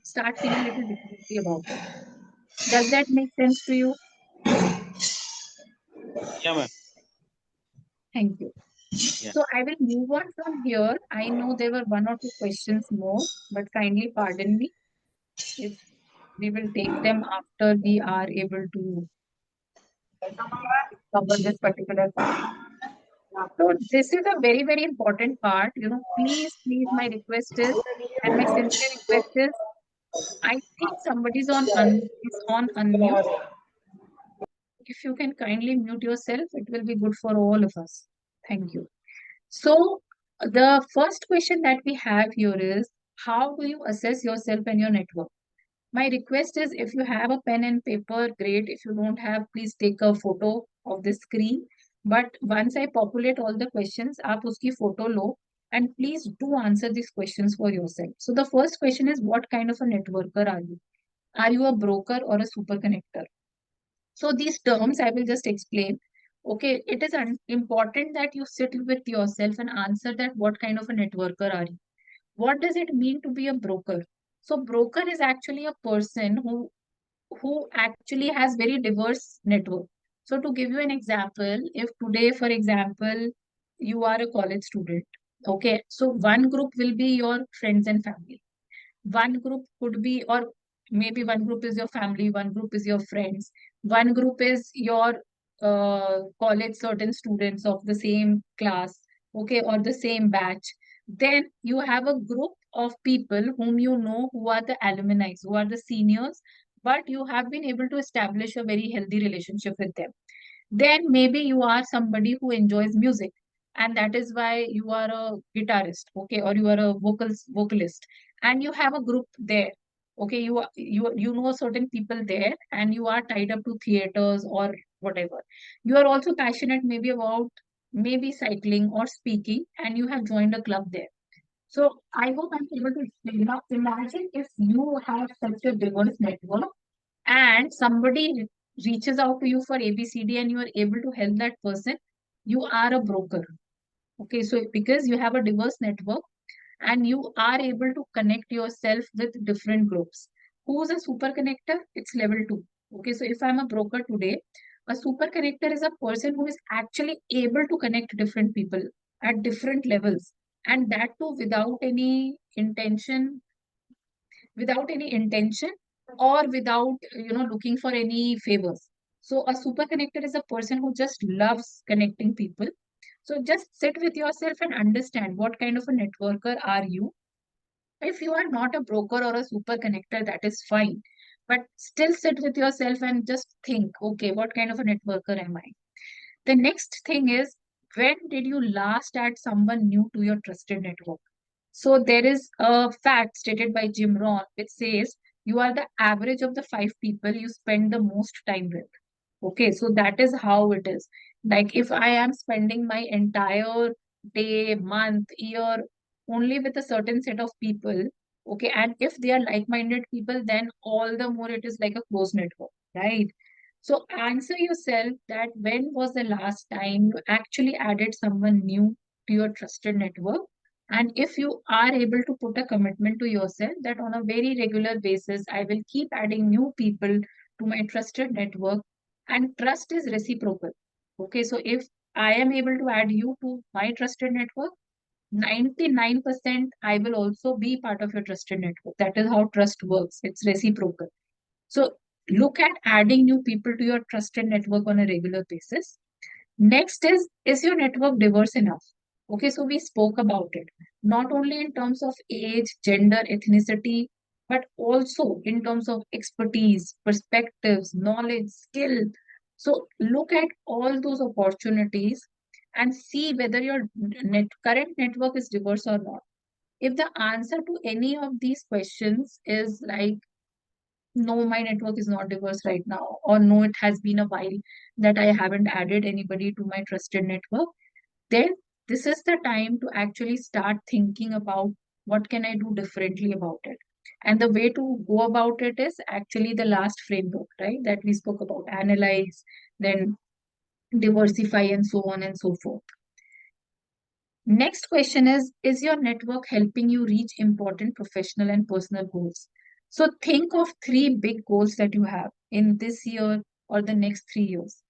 Speaker 2: start feeling little differently about it. Does that make sense to you?
Speaker 3: Yeah, ma'am.
Speaker 2: Thank you.
Speaker 3: Yeah.
Speaker 2: So I will move on from here. I know there were one or two questions more, but kindly pardon me if we will take them after we are able to cover this particular part. So this is a very, very important part. Please, please, my request is, and my sincere request is, I think somebody's is on unmute. If you can kindly mute yourself, it will be good for all of us. Thank you. So the first question that we have here is, how do you assess yourself and your network? My request is, if you have a pen and paper, great. If you don't have, please take a photo of the screen. But once I populate all the questions, आप उसकी photo low, and please do answer these questions for yourself. So the first question is, what kind of a networker are you? Are you a broker or a super connector? So these terms I will just explain. Okay, it is important that you sit with yourself and answer that what kind of a networker are you? What does it mean to be a broker? So broker is actually a person who actually has very diverse network. So to give you an example, if today, for example, you are a college student, okay, so one group will be your friends and family. One group could be, or maybe one group is your family, one group is your friends, one group is your college certain students of the same class, okay, or the same batch. Then you have a group of people whom you know, who are the alumni, who are the seniors, but you have been able to establish a very healthy relationship with them. Then maybe you are somebody who enjoys music, and that is why you are a guitarist, okay, or you are a vocalist, and you have a group there. Okay, you know certain people there, and you are tied up to theaters or whatever. You are also passionate maybe about maybe cycling or speaking, and you have joined a club there. So I hope I'm able to explain. Now imagine if you have such a diverse network, and somebody reaches out to you for ABCD, and you are able to help that person, you are a broker. Okay, so because you have a diverse network and you are able to connect yourself with different groups. Who's a super connector? It's level 2. Okay, so if I'm a broker today, a super connector is a person who is actually able to connect different people at different levels, and that too without any intention, or without looking for any favors. So a super connector is a person who just loves connecting people. So just sit with yourself and understand what kind of a networker are you. If you are not a broker or a super connector, that is fine. But still sit with yourself and just think, okay, what kind of a networker am I? The next thing is, when did you last add someone new to your trusted network? So there is a fact stated by Jim Rohn which says you are the average of the five people you spend the most time with. Okay, so that is how it is. Like if I am spending my entire day, month, year only with a certain set of people, okay, and if they are like-minded people, then all the more it is like a close network, right? So answer yourself that when was the last time you actually added someone new to your trusted network? And if you are able to put a commitment to yourself that on a very regular basis, I will keep adding new people to my trusted network, and trust is reciprocal. Okay, so if I am able to add you to my trusted network, 99% I will also be part of your trusted network. That is how trust works. It's reciprocal. So look at adding new people to your trusted network on a regular basis. Next is your network diverse enough? Okay, so we spoke about it, not only in terms of age, gender, ethnicity, but also in terms of expertise, perspectives, knowledge, skill. So look at all those opportunities and see whether your current network is diverse or not. If the answer to any of these questions is like, no, my network is not diverse right now, or no, it has been a while that I haven't added anybody to my trusted network, then this is the time to actually start thinking about what can I do differently about it. And the way to go about it is actually the last framework, right? That we spoke about: analyze, then diversify, and so on and so forth. Next question is your network helping you reach important professional and personal goals? So think of three big goals that you have in this year or the next 3 years,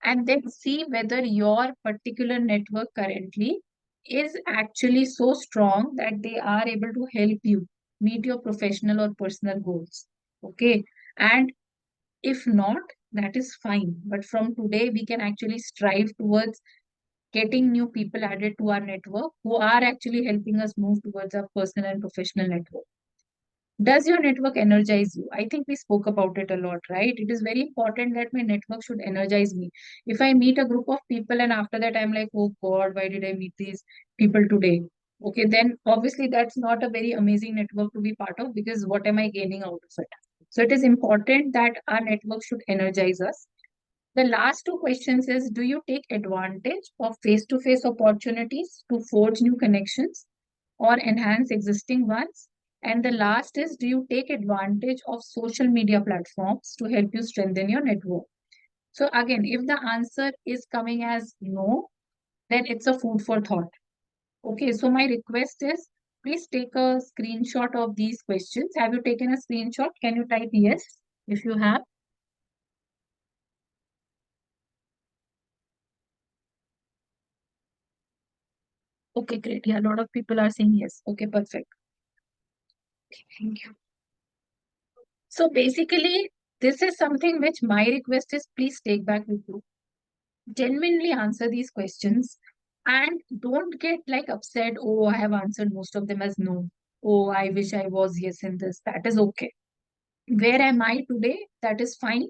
Speaker 2: and then see whether your particular network currently is actually so strong that they are able to help you meet your professional or personal goals. Okay. And if not, that is fine. But from today, we can actually strive towards getting new people added to our network who are actually helping us move towards our personal and professional network. Does your network energize you? I think we spoke about it a lot, right? It is very important that my network should energize me. If I meet a group of people and after that I'm like, oh God, why did I meet these people today? Okay, then obviously that's not a very amazing network to be part of, because what am I gaining out of it? So it is important that our network should energize us. The last two questions is, do you take advantage of face-to-face opportunities to forge new connections or enhance existing ones? And the last is, do you take advantage of social media platforms to help you strengthen your network? So again, if the answer is coming as no, then it's a food for thought. Okay, so my request is, please take a screenshot of these questions. Have you taken a screenshot? Can you type yes if you have? Okay, great. Yeah, a lot of people are saying yes. Okay, perfect. Okay, thank you. So basically, this is something which my request is, please take back with you. Genuinely answer these questions and don't get like upset. Oh, I have answered most of them as no. Oh, I wish I was yes in this. That is okay. Where am I today? That is fine.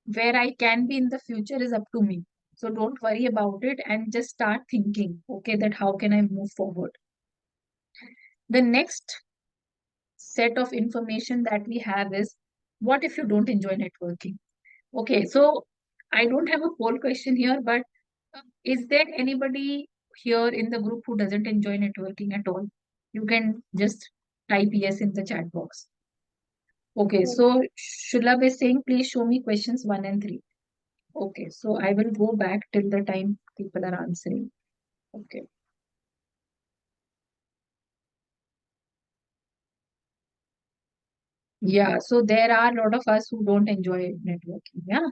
Speaker 2: Where I can be in the future is up to me. So don't worry about it and just start thinking, okay, that how can I move forward? The next set of information that we have is, what if you don't enjoy networking? Okay, so I don't have a poll question here, but is there anybody here in the group who doesn't enjoy networking at all? You can just type yes in the chat box. Okay, so Shulab is saying, please show me questions 1 and 3. Okay, so I will go back till the time people are answering. Okay. Yeah, so there are a lot of us who don't enjoy networking. Yeah.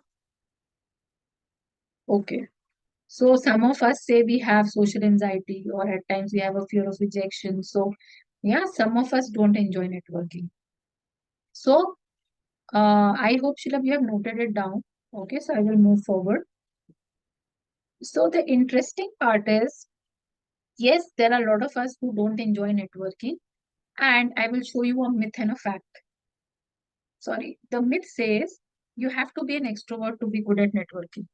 Speaker 2: Okay. So some of us say we have social anxiety, or at times we have a fear of rejection. So yeah, some of us don't enjoy networking. So I hope, Shilab, you have noted it down. Okay, so I will move forward. So the interesting part is, yes, there are a lot of us who don't enjoy networking, and I will show you a myth and a fact. Sorry, the myth says you have to be an extrovert to be good at networking,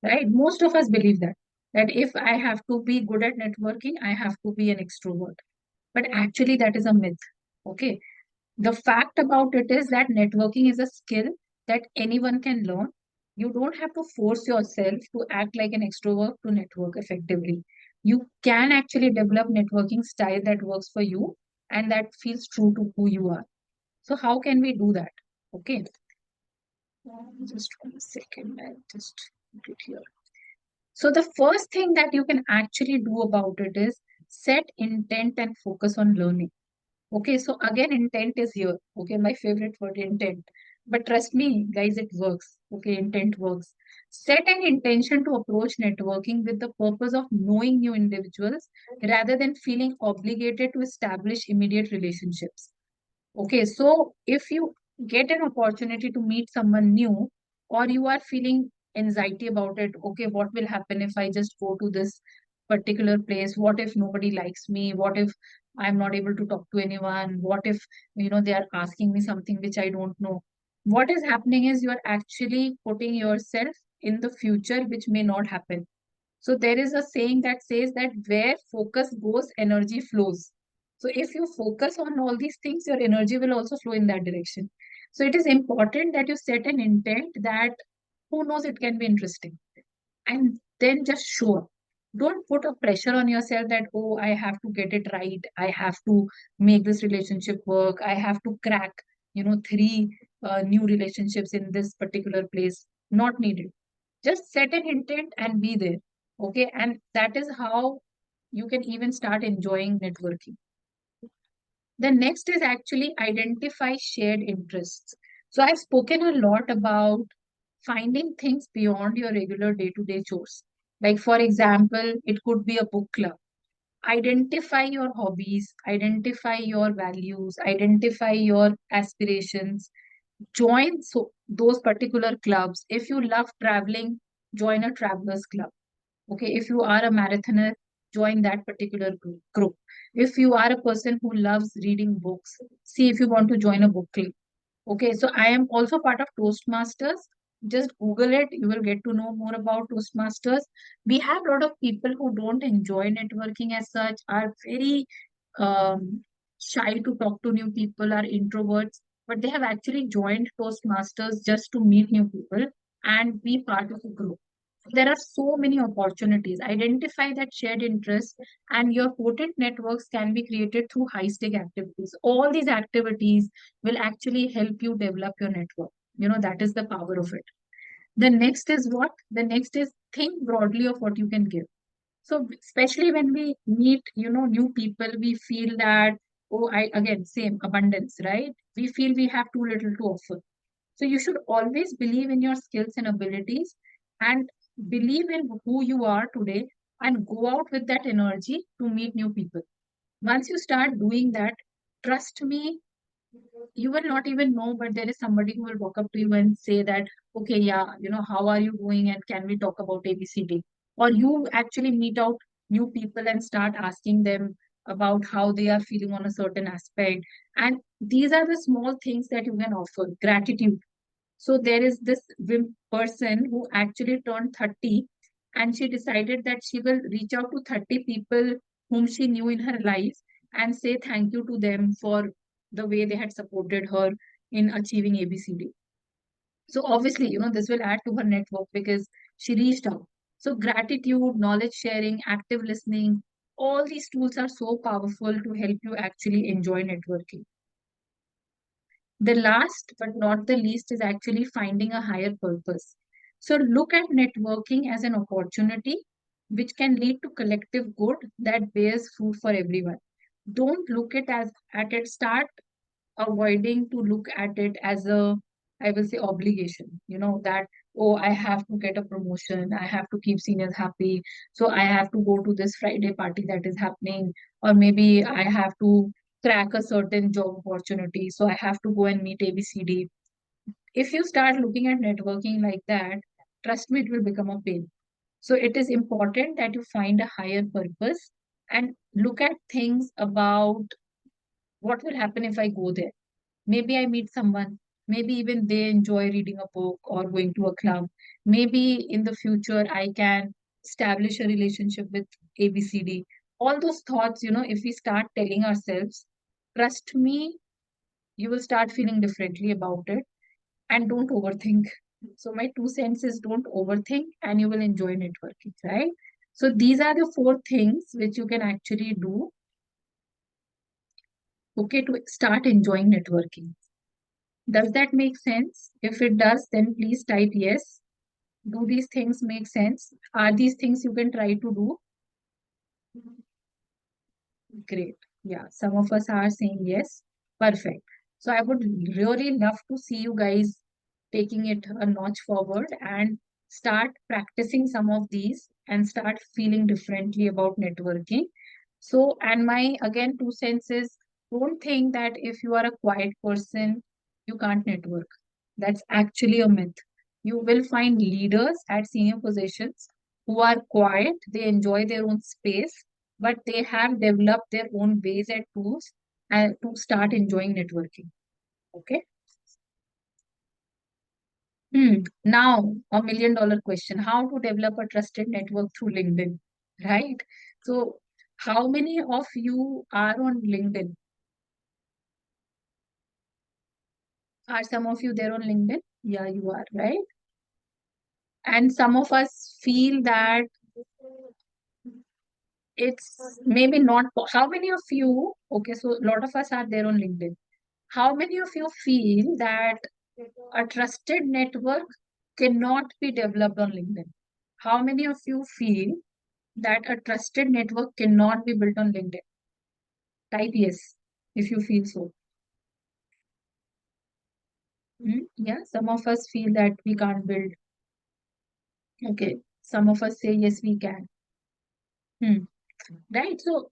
Speaker 2: right? Most of us believe that if I have to be good at networking, I have to be an extrovert. But actually, that is a myth. Okay. The fact about it is that networking is a skill that anyone can learn. You don't have to force yourself to act like an extrovert to network effectively. You can actually develop networking style that works for you and that feels true to who you are. So how can we do that? Okay. Just 1 second. I'll just put it here. So the first thing that you can actually do about it is set intent and focus on learning. Okay, so again, intent is here. Okay, my favorite word, intent. But trust me, guys, it works. Okay, intent works. Set an intention to approach networking with the purpose of knowing new individuals rather than feeling obligated to establish immediate relationships. Okay, so if you get an opportunity to meet someone new, or you are feeling anxiety about it, okay, what will happen if I just go to this particular place? What if nobody likes me? What if I'm not able to talk to anyone? What if, they are asking me something which I don't know? What is happening is you are actually putting yourself in the future, which may not happen. So there is a saying that says that where focus goes, energy flows. So if you focus on all these things, your energy will also flow in that direction. So it is important that you set an intent that who knows it can be interesting. And then just show up. Don't put a pressure on yourself that, oh, I have to get it right. I have to make this relationship work. I have to crack, three new relationships in this particular place. Not needed. Just set an intent and be there. Okay. And that is how you can even start enjoying networking. The next is actually identify shared interests. So I've spoken a lot about finding things beyond your regular day-to-day chores. Like, for example, it could be a book club. Identify your hobbies, identify your values, identify your aspirations, join those particular clubs. If you love traveling, join a travelers club. Okay, if you are a marathoner, join that particular group. If you are a person who loves reading books, see if you want to join a book club. Okay, so I am also part of Toastmasters. Just Google it, you will get to know more about Toastmasters. We have a lot of people who don't enjoy networking as such, are very shy to talk to new people, are introverts, but they have actually joined Toastmasters just to meet new people and be part of a group. There are so many opportunities. Identify that shared interest, and your potent networks can be created through high stake activities. All these activities will actually help you develop your network. That is the power of it. The next is what? The next is think broadly of what you can give. So especially when we meet, new people, we feel that, oh, again, same abundance, right? We feel we have too little to offer. So you should always believe in your skills and abilities and believe in who you are today and go out with that energy to meet new people. Once you start doing that, trust me, you will not even know, but there is somebody who will walk up to you and say that, okay, yeah, how are you doing and can we talk about ABCD? Or you actually meet out new people and start asking them about how they are feeling on a certain aspect. And these are the small things that you can offer. Gratitude. So there is this person who actually turned 30 and she decided that she will reach out to 30 people whom she knew in her life and say thank you to them for the way they had supported her in achieving ABCD. So obviously, this will add to her network because she reached out. So gratitude, knowledge sharing, active listening, all these tools are so powerful to help you actually enjoy networking. The last but not the least is actually finding a higher purpose. So look at networking as an opportunity which can lead to collective good that bears fruit for everyone. Don't look at it, start avoiding to look at it as a, I will say, obligation. That, oh, I have to get a promotion, I have to keep seniors happy, so I have to go to this Friday party that is happening, or maybe I have to crack a certain job opportunity, so I have to go and meet ABCD. If you start looking at networking like that, trust me, it will become a pain. So it is important that you find a higher purpose and look at things about what will happen if I go there. Maybe I meet someone. Maybe even they enjoy reading a book or going to a club. Maybe in the future I can establish a relationship with ABCD. All those thoughts, if we start telling ourselves, trust me, you will start feeling differently about it, and don't overthink. So my 2 cents is don't overthink and you will enjoy networking, right? So these are the 4 things which you can actually do, okay, to start enjoying networking. Does that make sense? If it does, then please type yes. Do these things make sense? Are these things you can try to do? Great. Yeah, some of us are saying yes. Perfect. So I would really love to see you guys taking it a notch forward and start practicing some of these and start feeling differently about networking. So, and my again 2 cents is, don't think that if you are a quiet person, you can't network. That's actually a myth. You will find leaders at senior positions who are quiet, they enjoy their own space, but they have developed their own ways and tools and to start enjoying networking. Okay. Now, $1 million question: how to develop a trusted network through LinkedIn, right? So, how many of you are on LinkedIn? Are some of you there on LinkedIn? Yeah, you are, right? And some of us feel that it's maybe not. How many of you, okay, so a lot of us are there on LinkedIn. How many of you feel that a trusted network cannot be developed on LinkedIn? How many of you feel that a trusted network cannot be built on LinkedIn? Type yes if you feel so. Yeah, some of us feel that we can't build. Okay, some of us say yes, we can. Hmm. Right? So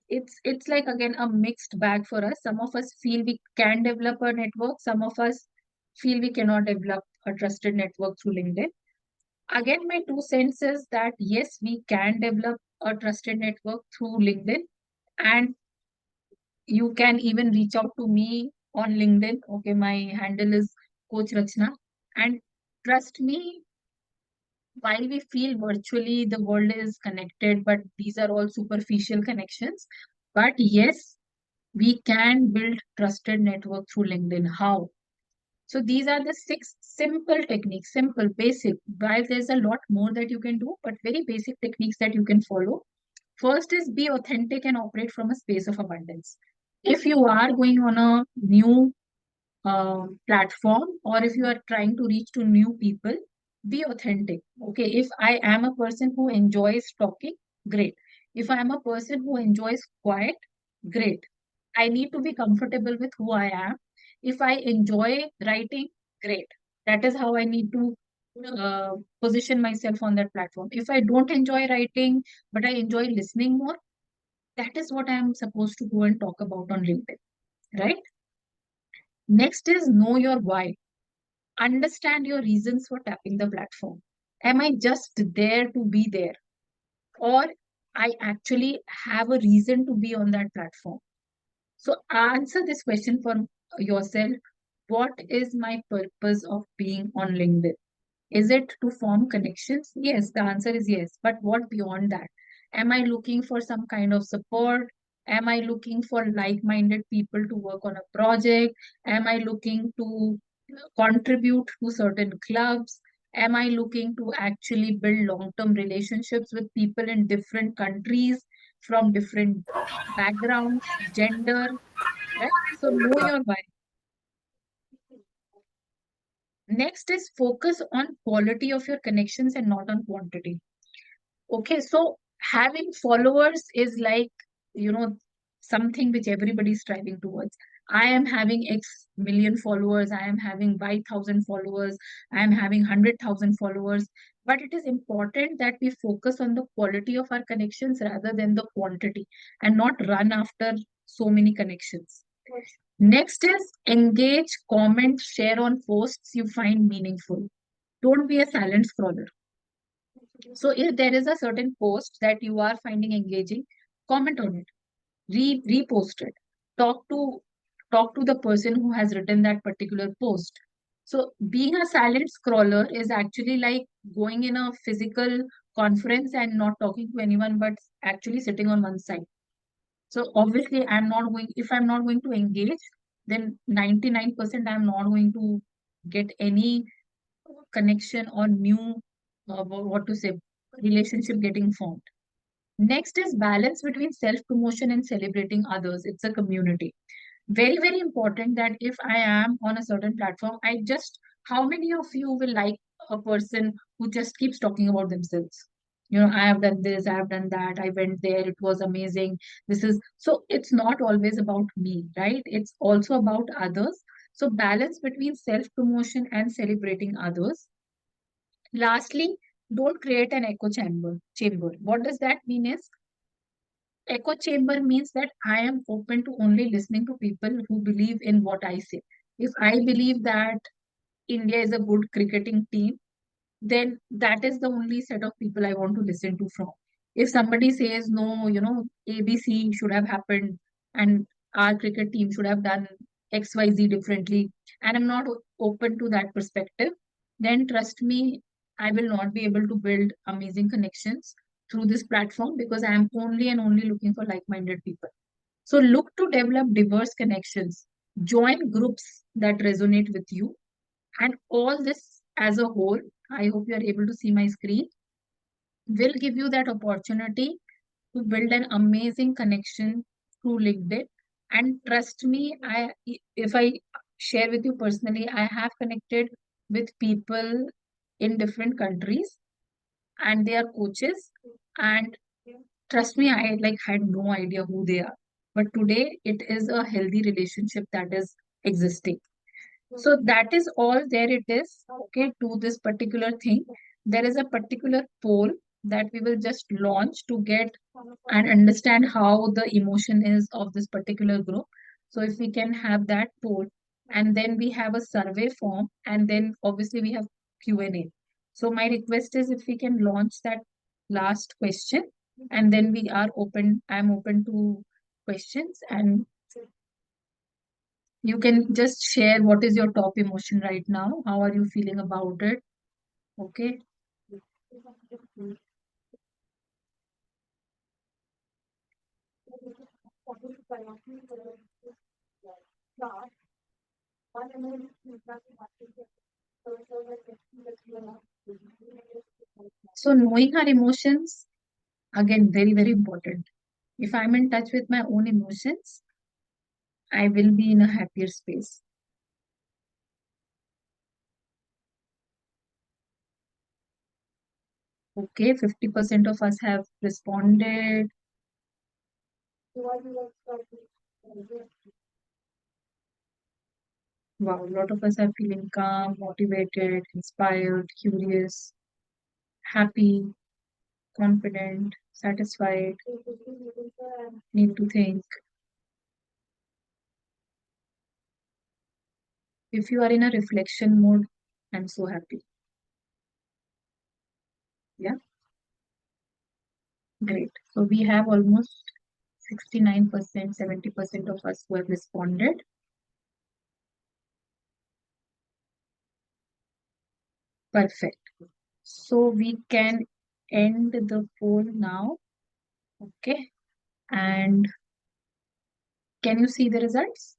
Speaker 2: it's like again a mixed bag for us. Some of us feel we can develop a network. Some of us feel we cannot develop a trusted network through LinkedIn. Again, my 2 cents is that yes, we can develop a trusted network through LinkedIn, and you can even reach out to me on LinkedIn. Okay, my handle is Coach Rachana. And trust me, while we feel virtually the world is connected, but these are all superficial connections. But yes, we can build trusted network through LinkedIn. How? So these are the 6 simple techniques, simple, basic. While there's a lot more that you can do, but very basic techniques that you can follow. First is be authentic and operate from a space of abundance. If you are going on a new platform, or if you are trying to reach to new people, be authentic. Okay, if I am a person who enjoys talking, great. If I am a person who enjoys quiet, great. I need to be comfortable with who I am. If I enjoy writing, great. That is how I need to uh, position myself on that platform. If I don't enjoy writing, but I enjoy listening more, that is what I am supposed to go and talk about on LinkedIn, right? Next is know your why. Understand your reasons for tapping the platform. Am I just there to be there? Or I actually have a reason to be on that platform? So answer this question for yourself. What is my purpose of being on LinkedIn? Is it to form connections? Yes, the answer is yes. But what beyond that? Am I looking for some kind of support? Am I looking for like-minded people to work on a project? Am I looking to contribute to certain clubs? Am I looking to actually build long-term relationships with people in different countries from different backgrounds, gender, right? So know your why. Next is focus on quality of your connections and not on quantity. Okay, so having followers is like, you know, something which everybody is striving towards. I am having X million followers, I am having Y thousand followers, I am having 100,000 followers. But it is important that we focus on the quality of our connections rather than the quantity and not run after so many connections. Next is engage, comment, share on posts you find meaningful. Don't be a silent scroller. So if there is a certain post that you are finding engaging, comment on it, repost it, talk to talk to the person who has written that particular post. So being a silent scroller is actually like going in a physical conference and not talking to anyone, but actually sitting on one side. So obviously, if I'm not going to engage, then 99% I'm not going to get any connection or new, what to say, relationship getting formed. Next is balance between self promotion and celebrating others. It's a community. Very, very important that if I am on a certain platform, how many of you will like a person who just keeps talking about themselves? I have done this, I have done that, I went there, it was amazing. So it's not always about me, right? It's also about others. So balance between self promotion and celebrating others. Lastly, don't create an echo chamber. What does that mean is echo chamber means that I am open to only listening to people who believe in what I say. If I believe that India is a good cricketing team, then that is the only set of people I want to listen to from. If somebody says, no, ABC should have happened and our cricket team should have done XYZ differently, and I'm not open to that perspective, then trust me, I will not be able to build amazing connections through this platform because I am only and only looking for like minded people. So look to develop diverse connections, join groups that resonate with you, and all this as a whole, I hope you are able to see my screen, will give you that opportunity to build an amazing connection through LinkedIn. And trust me, if I share with you personally, I have connected with people in different countries and they are coaches. And trust me, I like had no idea who they are. But today it is a healthy relationship that is existing. So that is all there it is, okay, to this particular thing. There is a particular poll that we will just launch to get and understand how the emotion is of this particular group. So if we can have that poll, and then we have a survey form, and then obviously we have Q&A. So my request is if we can launch that last question, and then I'm open to questions, and you can just share what is your top emotion right now. How are you feeling about it? Okay. So knowing our emotions, again, very, very important. If I'm in touch with my own emotions, I will be in a happier space. Okay, 50% of us have responded. Wow, a lot of us are feeling calm, motivated, inspired, curious, happy, confident, satisfied, need to think. If you are in a reflection mode, I'm so happy. Yeah, great. So we have almost 69%, 70% of us who have responded. Perfect. So we can end the poll now. Okay. And can you see the results?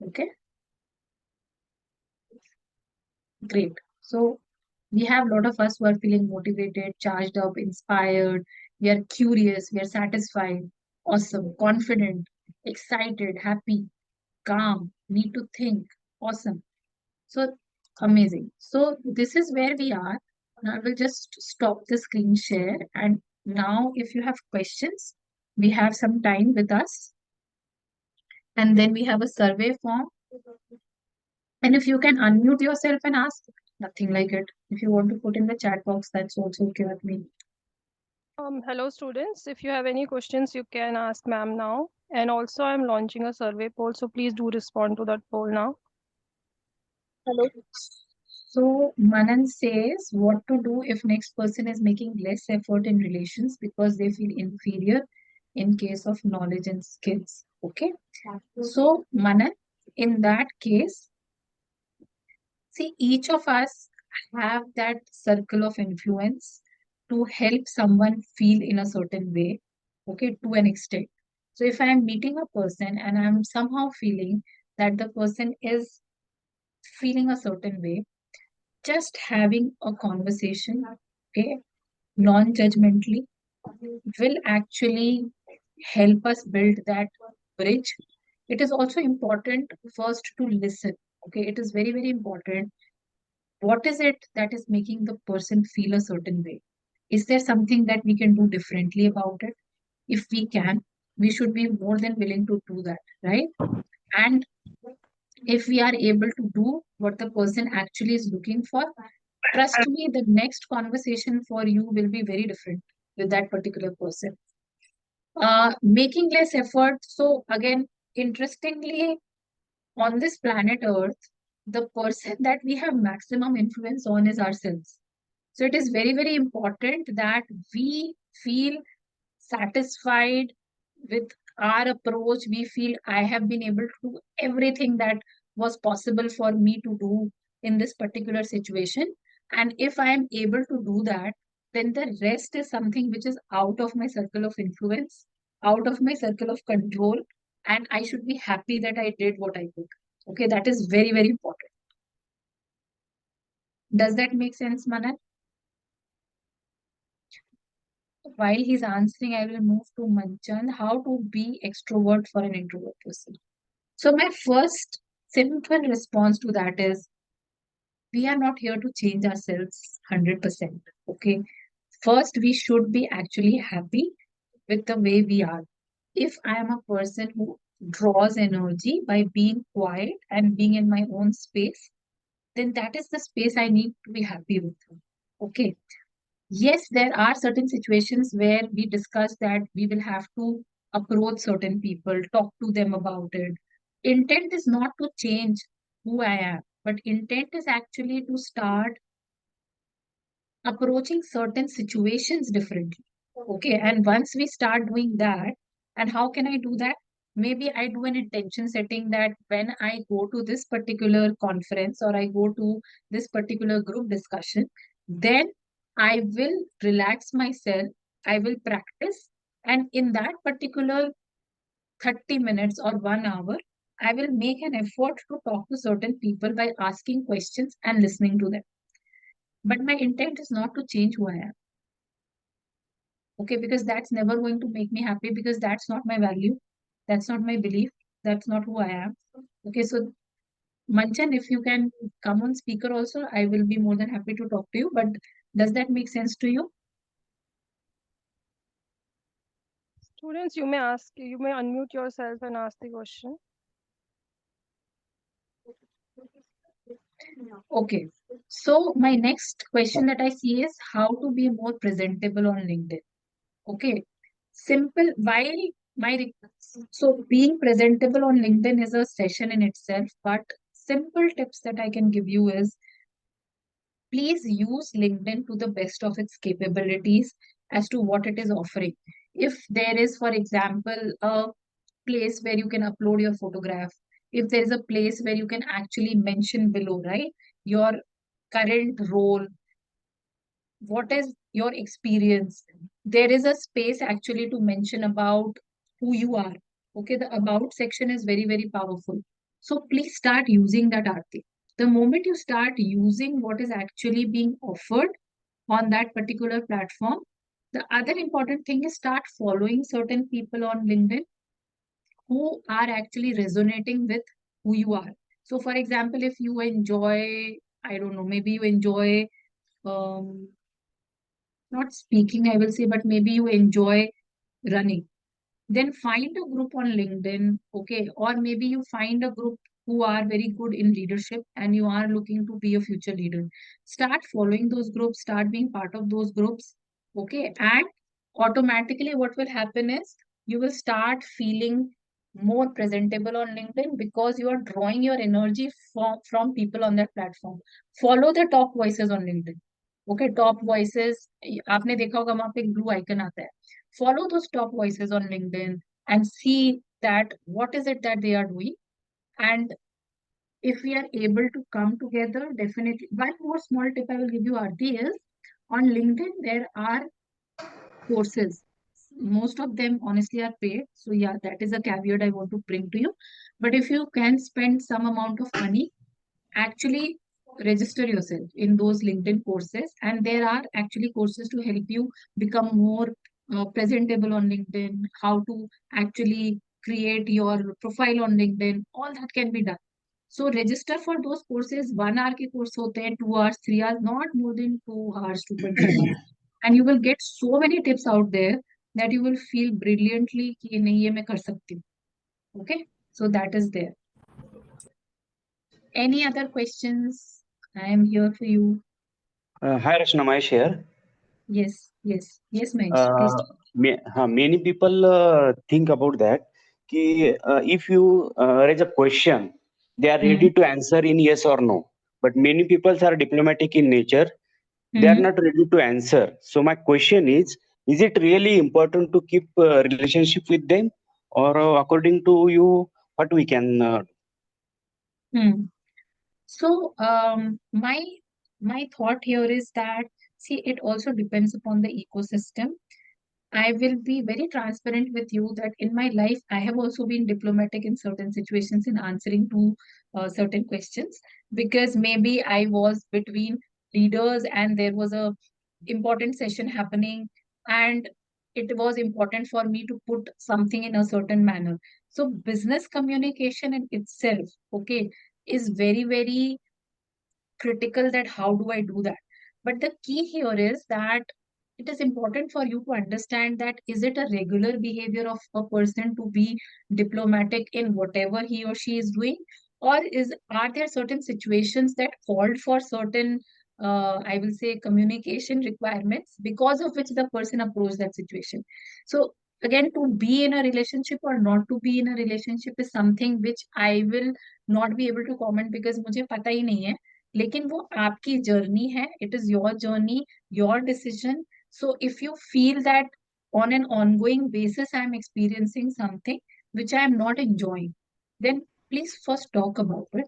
Speaker 2: Okay. Great. So we have a lot of us who are feeling motivated, charged up, inspired. We are curious. We are satisfied. Awesome. Confident, excited, happy, calm, need to think. Awesome. So amazing. So this is where we are. Now I will just stop the screen share. And now if you have questions, we have some time with us. And then we have a survey form. And if you can unmute yourself and ask, nothing like it. If you want to put in the chat box, that's also okay with me.
Speaker 1: Hello students. If you have any questions, you can ask ma'am now. And also, I'm launching a survey poll, so please do respond to that poll now.
Speaker 2: Hello. So Manan says what to do if next person is making less effort in relations because they feel inferior in case of knowledge and skills. Okay. So Manan, in that case, see, each of us have that circle of influence to help someone feel in a certain way, okay, to an extent. So if I am meeting a person and I'm somehow feeling that the person is feeling a certain way, just having a conversation, okay, non-judgmentally, will actually help us build that bridge. It is also important first to listen. Okay, it is very, very important. What is it that is making the person feel a certain way? Is there something that we can do differently about it? If we can, we should be more than willing to do that, right? And if we are able to do what the person actually is looking for, trust me, the next conversation for you will be very different with that particular person. Making less effort. So, again, interestingly, on this planet Earth, the person that we have maximum influence on is ourselves. So it is very, very important that we feel satisfied with our approach. We feel I have been able to do everything that was possible for me to do in this particular situation. And if I am able to do that, then the rest is something which is out of my circle of influence, out of my circle of control. And I should be happy that I did what I could. Okay, that is very, very important. Does that make sense, Manan? While he's answering, I will move to Manchan. How to be extrovert for an introvert person. So my first simple response to that is we are not here to change ourselves 100%. Okay. First, we should be actually happy with the way we are. If I am a person who draws energy by being quiet and being in my own space, then that is the space I need to be happy with. Okay. Yes, there are certain situations where we discuss that we will have to approach certain people, talk to them about it. Intent is not to change who I am, but intent is actually to start approaching certain situations differently. Okay, and once we start doing that, and how can I do that? Maybe I do an intention setting that when I go to this particular conference or I go to this particular group discussion, then I will relax myself, I will practice, and in that particular 30 minutes or 1 hour, I will make an effort to talk to certain people by asking questions and listening to them. But my intent is not to change who I am. Okay, because that's never going to make me happy because that's not my value, that's not my belief, that's not who I am. Okay, so Manchan, if you can come on speaker also, I will be more than happy to talk to you. But does that make sense to you?
Speaker 1: Students, you may unmute yourself and ask the question.
Speaker 2: Okay, so my next question that I see is how to be more presentable on LinkedIn. Okay, simple. While so being presentable on LinkedIn is a session in itself, but simple tips that I can give you is please use LinkedIn to the best of its capabilities as to what it is offering. If there is, for example, a place where you can upload your photograph, if there is a place where you can actually mention below, right, your current role, what is your experience, there is a space actually to mention about who you are. Okay, the about section is very, very powerful. So please start using that, Aarti. The moment you start using what is actually being offered on that particular platform, the other important thing is start following certain people on LinkedIn who are actually resonating with who you are. So for example, if you enjoy, I don't know, maybe you enjoy um, not speaking, I will say, but maybe you enjoy running. Then find a group on LinkedIn, okay, or maybe you find a group who are very good in leadership and you are looking to be a future leader. Start following those groups, start being part of those groups, okay, and automatically what will happen is you will start feeling more presentable on LinkedIn because you are drawing your energy from people on that platform. Follow the top voices on LinkedIn. Okay, top voices, आपने देखा होगा वहां पे एक blue icon आता है. Follow those top voices on LinkedIn and see that what is it that they are doing. And if we are able to come together, definitely. One more small tip I will give you, Aarti, is on LinkedIn, there are courses. Most of them honestly are paid. So yeah, that is a caveat I want to bring to you. But if you can spend some amount of money, actually register yourself in those LinkedIn courses. And there are actually courses to help you become more presentable on LinkedIn, how to actually create your profile on LinkedIn. All that can be done. So register for those courses. 1 hour के course होते हैं, 2 hours, 3 hours, not more than 2 hours, 2.5 hours. And you will get so many tips out there that you will feel brilliantly कि नहीं ये मैं कर सकती हूँ. Okay, so that is there. Any other questions? I am here for you.
Speaker 4: Hi, Rachana, Mahesh here.
Speaker 2: Yes, Mahesh, please.
Speaker 4: Uh, Many people think about that. If you raise a question, they are
Speaker 2: Hmm.
Speaker 4: ready to answer in yes or no. But many people are diplomatic in nature. They are
Speaker 2: Hmm.
Speaker 4: not ready to answer. So my question is it really important to keep a relationship with them? Or according to you, what we can
Speaker 2: Hmm. So, my thought here is that, see, it also depends upon the ecosystem. I will be very transparent with you that in my life, I have also been diplomatic in certain situations in answering to certain questions, because maybe I was between leaders and there was a important session happening, and it was important for me to put something in a certain manner. So business communication in itself, okay, is very, very critical, that how do I do that. But the key here is that it is important for you to understand that is it a regular behavior of a person to be diplomatic in whatever he or she is doing, or is are there certain situations that called for certain I will say communication requirements, because of which the person approached that situation. So again, to be in a relationship or not to be in a relationship is something which I will not be able to comment, because मुझे पता ही नहीं है. लेकिन वो आपकी journey है, it is your journey, your decision. So if you feel that on an ongoing basis I am experiencing something which I am not enjoying, then please first talk about it,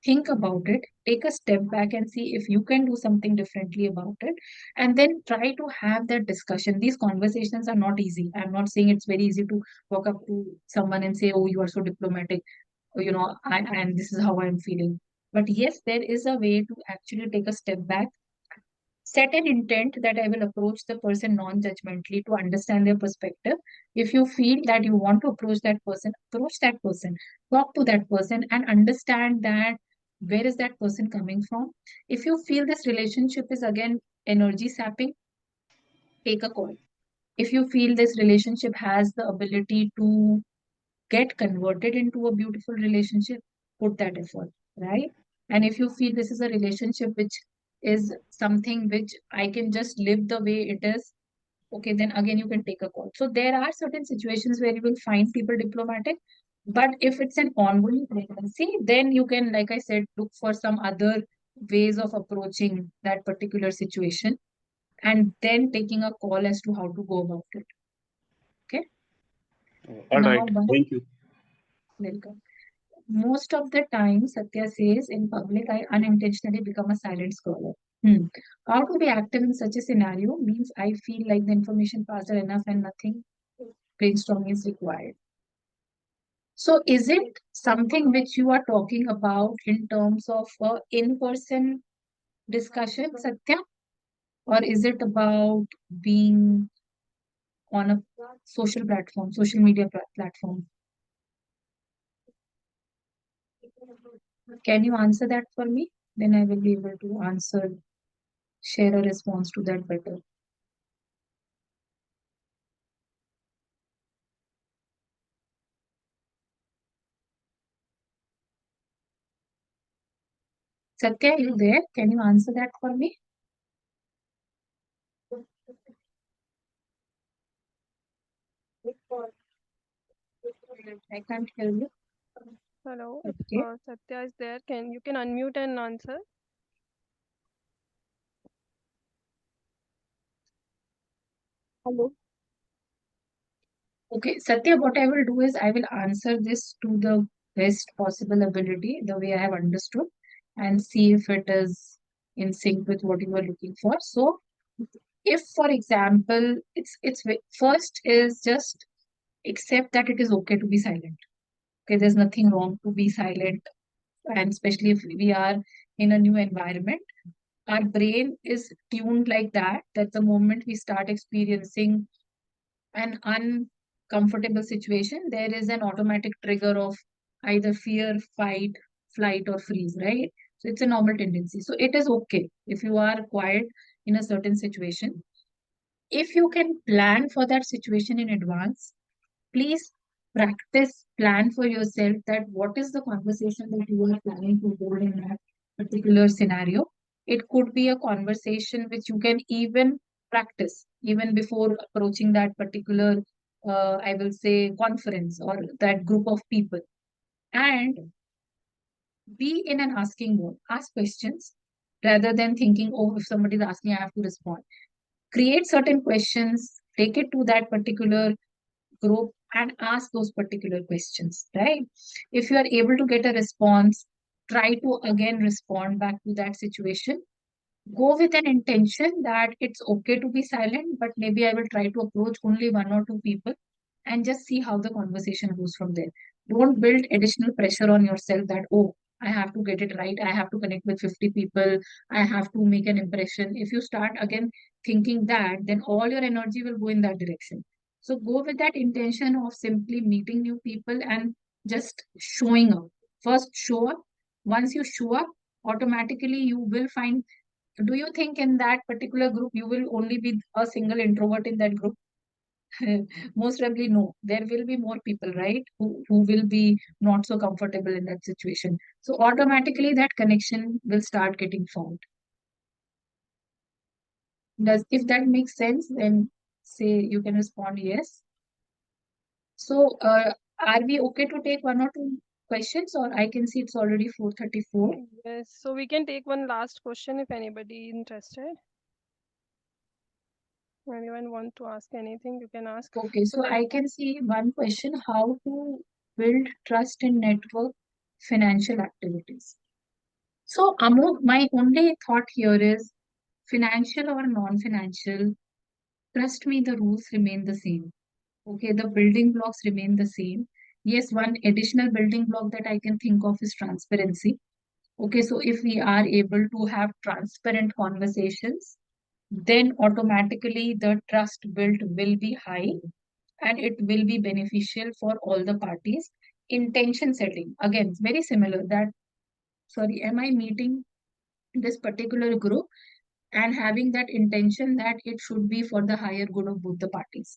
Speaker 2: think about it, take a step back and see if you can do something differently about it, and then try to have that discussion. These conversations are not easy. I'm not saying it's very easy to walk up to someone and say, oh, you are so diplomatic, or, and this is how I'm feeling. But yes, there is a way to actually take a step back, set an intent that I will approach the person non-judgmentally to understand their perspective. If you feel that you want to approach that person, talk to that person and understand that where is that person coming from. If you feel this relationship is again energy sapping, take a call. If you feel this relationship has the ability to get converted into a beautiful relationship, put that effort, right? And if you feel this is a relationship which is something which I can just live the way it is, okay, then again you can take a call. So there are certain situations where you will find people diplomatic, but if it's an ongoing pregnancy, then you can, like I said, look for some other ways of approaching that particular situation and then taking a call as to how to go about it. Okay.
Speaker 4: all
Speaker 2: Now,
Speaker 4: right. Thank you.
Speaker 2: welcome. Most of the time, Satya says, in public, I unintentionally become a silent scholar. How to be active in such a scenario means I feel like the information passed are enough and nothing brainstorming is required. So, is it something which you are talking about in terms of in-person discussion, Satya? Or is it about being on a social platform, social media platform? Can you answer that for me? Then I will be able to share a response to that better. Satya, are you there? Can you answer that for me? I can't hear you.
Speaker 1: Hello, if
Speaker 2: Okay.
Speaker 1: Satya is there, can you can unmute and answer?
Speaker 2: Hello. Okay, Satya, what I will do is I will answer this to the best possible ability, the way I have understood, and see if it is in sync with what you are looking for. So, if, for example, first is just accept that it is okay to be silent. Okay, there's nothing wrong to be silent, and especially if we are in a new environment, our brain is tuned like that, that the moment we start experiencing an uncomfortable situation, there is an automatic trigger of either fear, fight, flight, or freeze, right? So it's a normal tendency. So it is okay if you are quiet in a certain situation. If you can plan for that situation in advance, please practice, plan for yourself that what is the conversation that you are planning to hold in that particular scenario. It could be a conversation which you can even practice even before approaching that particular, I will say, conference or that group of people. And be in an asking mode. Ask questions rather than thinking, oh, if somebody is asking, I have to respond. Create certain questions, take it to that particular group and ask those particular questions, right? If you are able to get a response, try to again respond back to that situation. Go with an intention that it's okay to be silent, but maybe I will try to approach only one or two people and just see how the conversation goes from there. Don't build additional pressure on yourself that, oh, I have to get it right. I have to connect with 50 people. I have to make an impression. If you start again thinking that, then all your energy will go in that direction. So go with that intention of simply meeting new people and just showing up. First, show up. Once you show up, automatically you will find. Do you think in that particular group you will only be a single introvert in that group? Most probably no. There will be more people, right, who will be not so comfortable in that situation. So automatically that connection will start getting formed. Does if that makes sense, then say you can respond yes. So are we okay to take one or two questions, or I can see it's already 4:34.
Speaker 1: Yes, so we can take one last question if anybody interested. Anyone want to ask anything, you can ask.
Speaker 2: Okay,
Speaker 1: So
Speaker 2: so
Speaker 1: let
Speaker 2: I can see one question, how to build trust in network financial activities. So, Amol, my only thought here is financial or non-financial, trust me, the rules remain the same. Okay, the building blocks remain the same. Yes, one additional building block that I can think of is transparency. Okay, so if we are able to have transparent conversations, then automatically the trust built will be high and it will be beneficial for all the parties. Intention setting, again, very similar that, sorry, am I meeting this particular group and having that intention that it should be for the higher good of both the parties.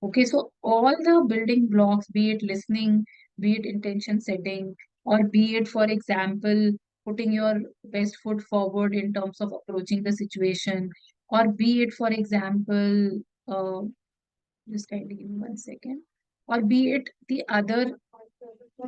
Speaker 2: Okay, so all the building blocks, be it listening, be it intention setting, or be it, for example, putting your best foot forward in terms of approaching the situation, or be it, for example, just kindly give me 1 second, or be it the other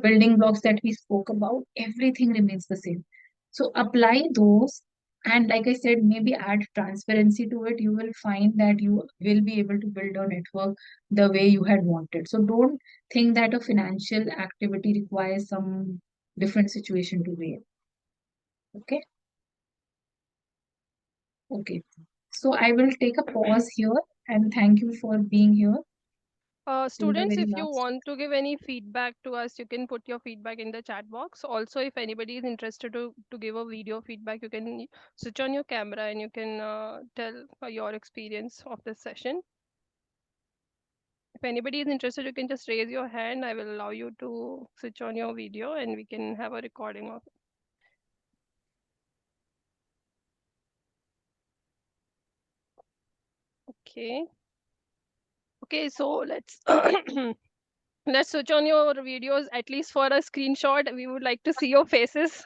Speaker 2: building blocks that we spoke about, everything remains the same. So apply those. And like I said, maybe add transparency to it. You will find that you will be able to build a network the way you had wanted. So don't think that a financial activity requires some different situation to be in. Okay. Okay. So I will take a pause here and thank you for being here till the
Speaker 1: Students,
Speaker 2: very
Speaker 1: if you
Speaker 2: last.
Speaker 1: want to give any feedback to us, you can put your feedback in the chat box. Also, if anybody is interested to give a video feedback, you can switch on your camera and you can tell your experience of this session. If anybody is interested, you can just raise your hand. I will allow you to switch on your video and we can have a recording of it. Okay. Okay, so let's let's switch on your videos at least for a screenshot. We would like to see your faces.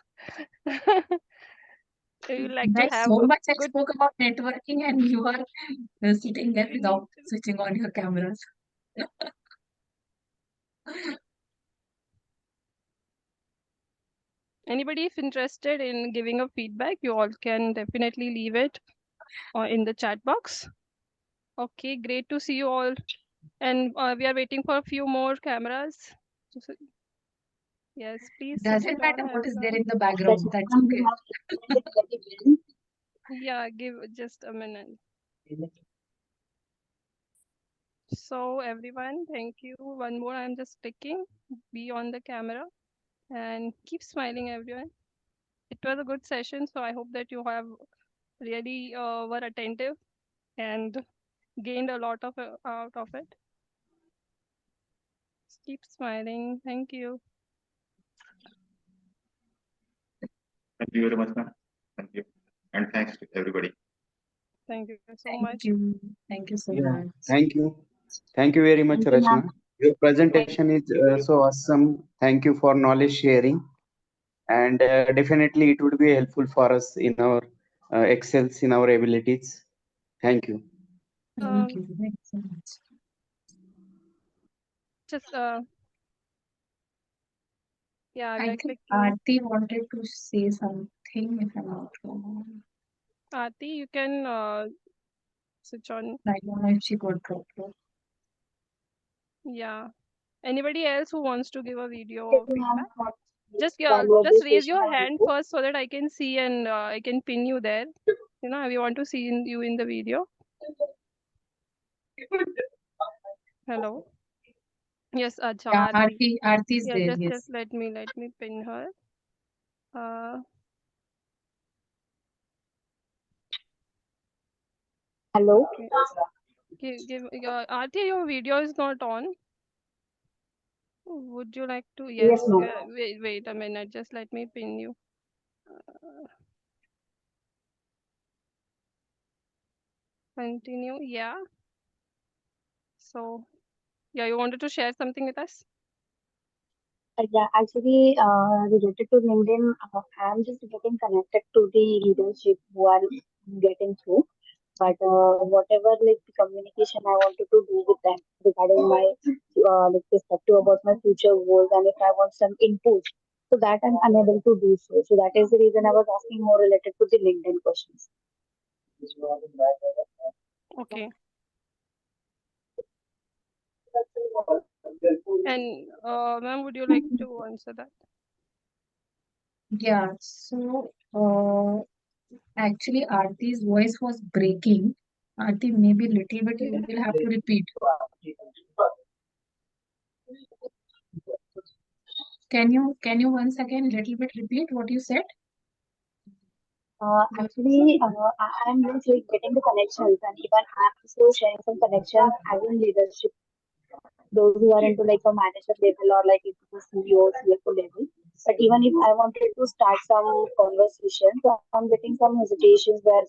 Speaker 1: We would like to
Speaker 2: Guys,
Speaker 1: have
Speaker 2: so
Speaker 1: a
Speaker 2: much I
Speaker 1: good.
Speaker 2: spoke about networking, and you are sitting there without switching on your cameras.
Speaker 1: Anybody if interested in giving a feedback, you all can definitely leave it in the chat box. Okay, great to see you all. And we are waiting for a few more cameras. Yes, please
Speaker 2: Doesn't
Speaker 1: switch on
Speaker 2: matter what is there
Speaker 1: everyone.
Speaker 2: in the background. That's okay.
Speaker 1: Yeah, give just a minute. So everyone, thank you. One more, I'm just clicking. Be on the camera and keep smiling, everyone. It was a good session, so I hope that you have really were attentive and gained a lot of out of it. Just keep smiling. Thank you.
Speaker 5: Thank you very much, ma'am. Thank you. And thanks to everybody.
Speaker 1: Thank you so
Speaker 2: Thank
Speaker 1: much.
Speaker 2: you. Thank you so
Speaker 4: Yeah,
Speaker 2: much.
Speaker 4: thank you. Thank you very much, Rachana. Your presentation is so awesome. Thank you for knowledge sharing. And definitely it would be helpful for us in our excels in our abilities. Thank you.
Speaker 2: Thank
Speaker 1: Um,
Speaker 2: you. Thank you so much.
Speaker 1: just yeah, we
Speaker 2: I
Speaker 1: are
Speaker 2: think
Speaker 1: clicking.
Speaker 2: Aarti wanted to say something, if I'm not wrong.
Speaker 1: Aarti, you can switch on.
Speaker 2: I don't know if she got dropped off.
Speaker 1: Yeah. Anybody else who wants to give a video feedback? Just raise your hand first so that I can see and I can pin you there. You know, we want to see you in the video. Hello. Yes, Acha,
Speaker 2: Yeah,
Speaker 1: Aarti.
Speaker 2: Aarti is
Speaker 1: Yeah,
Speaker 2: there,
Speaker 1: just
Speaker 2: yes.
Speaker 1: let me pin her. Uh,
Speaker 6: Hello.
Speaker 1: okay. Give Aarti, your video is not on. Would you like to?
Speaker 6: Yes,
Speaker 1: Yes.
Speaker 6: ma'am.
Speaker 1: Wait a minute. Just let me pin you. Continue. Yeah. So, yeah, you wanted to share something with us?
Speaker 6: Yeah, actually, related to LinkedIn, I'm just getting connected to the leadership who are getting through. But whatever like the communication I wanted to do with them regarding my like perspective about my future goals and if I want some input, so that I'm unable to do so. So that is the reason I was asking more related to the LinkedIn questions.
Speaker 1: Okay. And ma'am, would you like to answer that?
Speaker 2: Yeah, so actually Aarti's voice was breaking. Aarti, maybe little bit you will have to repeat. Can you once again little bit repeat what you said?
Speaker 6: Actually, I'm just like getting the connections and even I'm also sharing some connections as in leadership, those who are into like a manager level or like into the CEO, CFO level. But even if I wanted to start some conversation, so I'm getting some hesitations where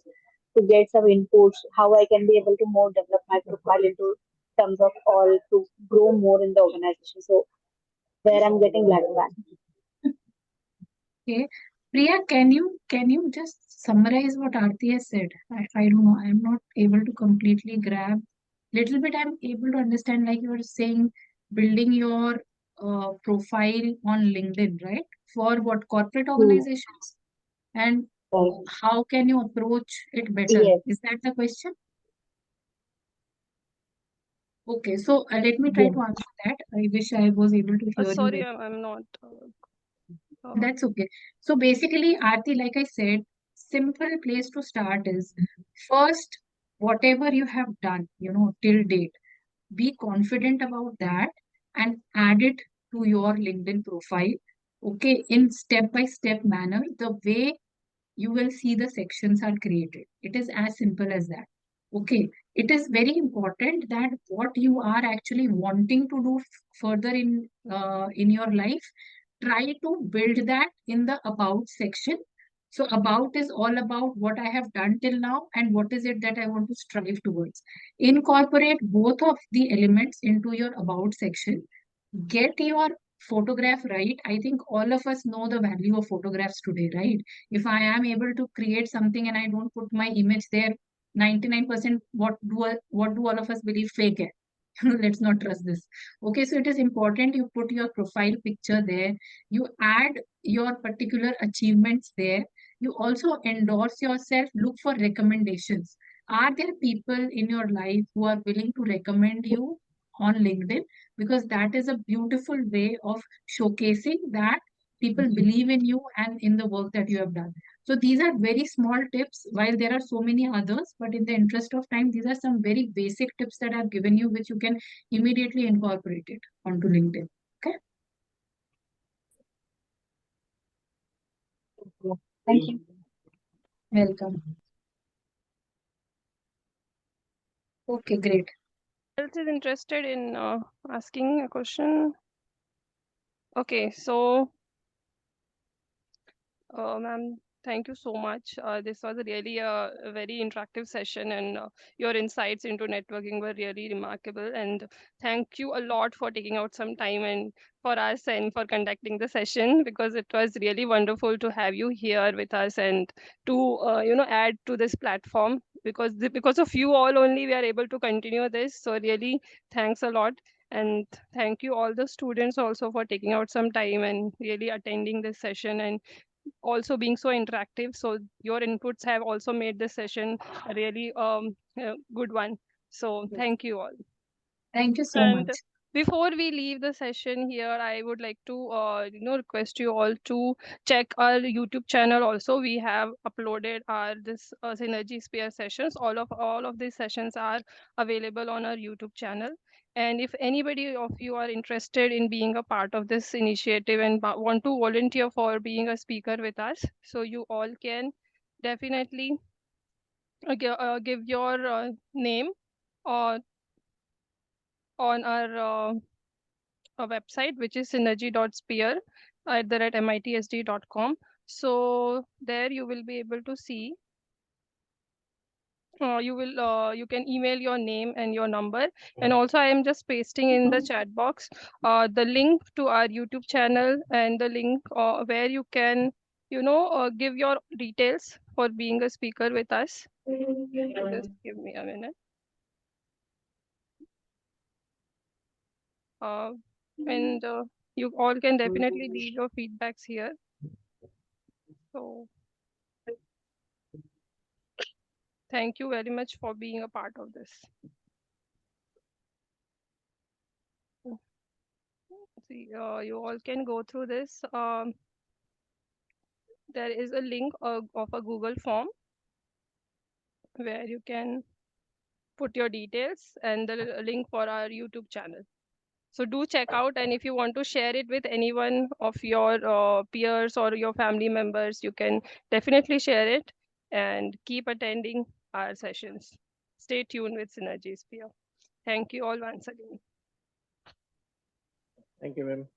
Speaker 6: to get some inputs, how I can be able to more develop my profile into terms of all to grow more in the organization. So where I'm getting lag back.
Speaker 2: Okay. Priya, can you just summarize what Aarti has said? I don't know. I'm not able to completely grab. Little bit I'm able to understand, like you were saying, building your profile on LinkedIn, right? For what corporate
Speaker 6: Hmm.
Speaker 2: organizations? And
Speaker 6: Right.
Speaker 2: how can you approach it better?
Speaker 6: Yes.
Speaker 2: Is that the question? Okay, so let me try
Speaker 6: Yes.
Speaker 2: to answer that. I wish I was able to hear you
Speaker 1: Sorry,
Speaker 2: well.
Speaker 1: I'm not.
Speaker 2: That's okay. So basically, Aarti, like I said, simple place to start is first, whatever you have done, till date, be confident about that and add it to your LinkedIn profile. Okay, in step-by-step manner, the way you will see the sections are created. It is as simple as that. Okay, it is very important that what you are actually wanting to do further in your life, try to build that in the about section. So about is all about what I have done till now and what is it that I want to strive towards. Incorporate both of the elements into your about section. Get your photograph right. I think all of us know the value of photographs today, right? If I am able to create something and I don't put my image there, 99% what do all of us believe fake hai. let's not trust this. Okay, so it is important you put your profile picture there, you add your particular achievements there, you also endorse yourself, look for recommendations. Are there people in your life who are willing to recommend you on LinkedIn? Because that is a beautiful way of showcasing that people believe in you and in the work that you have done. So these are very small tips, while there are so many others, but in the interest of time, these are some very basic tips that I've given you, which you can immediately incorporate it onto LinkedIn. Okay,
Speaker 6: Thank you.
Speaker 2: welcome. Okay, great.
Speaker 1: Else is interested in asking a question? Okay, so ma'am, thank you so much. This was really a very interactive session, and your insights into networking were really remarkable. And thank you a lot for taking out some time and for us and for conducting the session, because it was really wonderful to have you here with us and to add to this platform, because because of you all only we are able to continue this. So really, thanks a lot. And thank you all the students also for taking out some time and really attending this session and also being so interactive. So your inputs have also made this session a really good one. So thank you all.
Speaker 2: Thank you so
Speaker 1: And
Speaker 2: much.
Speaker 1: before we leave the session here, I would like to request you all to check our YouTube channel. Also, we have uploaded our this Synergy Sphere sessions. All of these sessions are available on our YouTube channel. And if anybody of you are interested in being a part of this initiative and want to volunteer for being a speaker with us, so you all can definitely give your name or on our website, which is synergy.spear@mitsd.com. So there you will be able to see. You can email your name and your number, and also I am just pasting in the chat box the link to our YouTube channel and the link where you can give your details for being a speaker with us. Just give me a minute. Uh, and you all can definitely leave your feedbacks here. So thank you very much for being a part of this. See, you all can go through this. There is a link of a Google form where you can put your details and the link for our YouTube channel. So do check out, and if you want to share it with anyone of your peers or your family members, you can definitely share it and keep attending our sessions. Stay tuned with Synergy Sphere. Thank you all once again.
Speaker 7: Thank you, ma'am.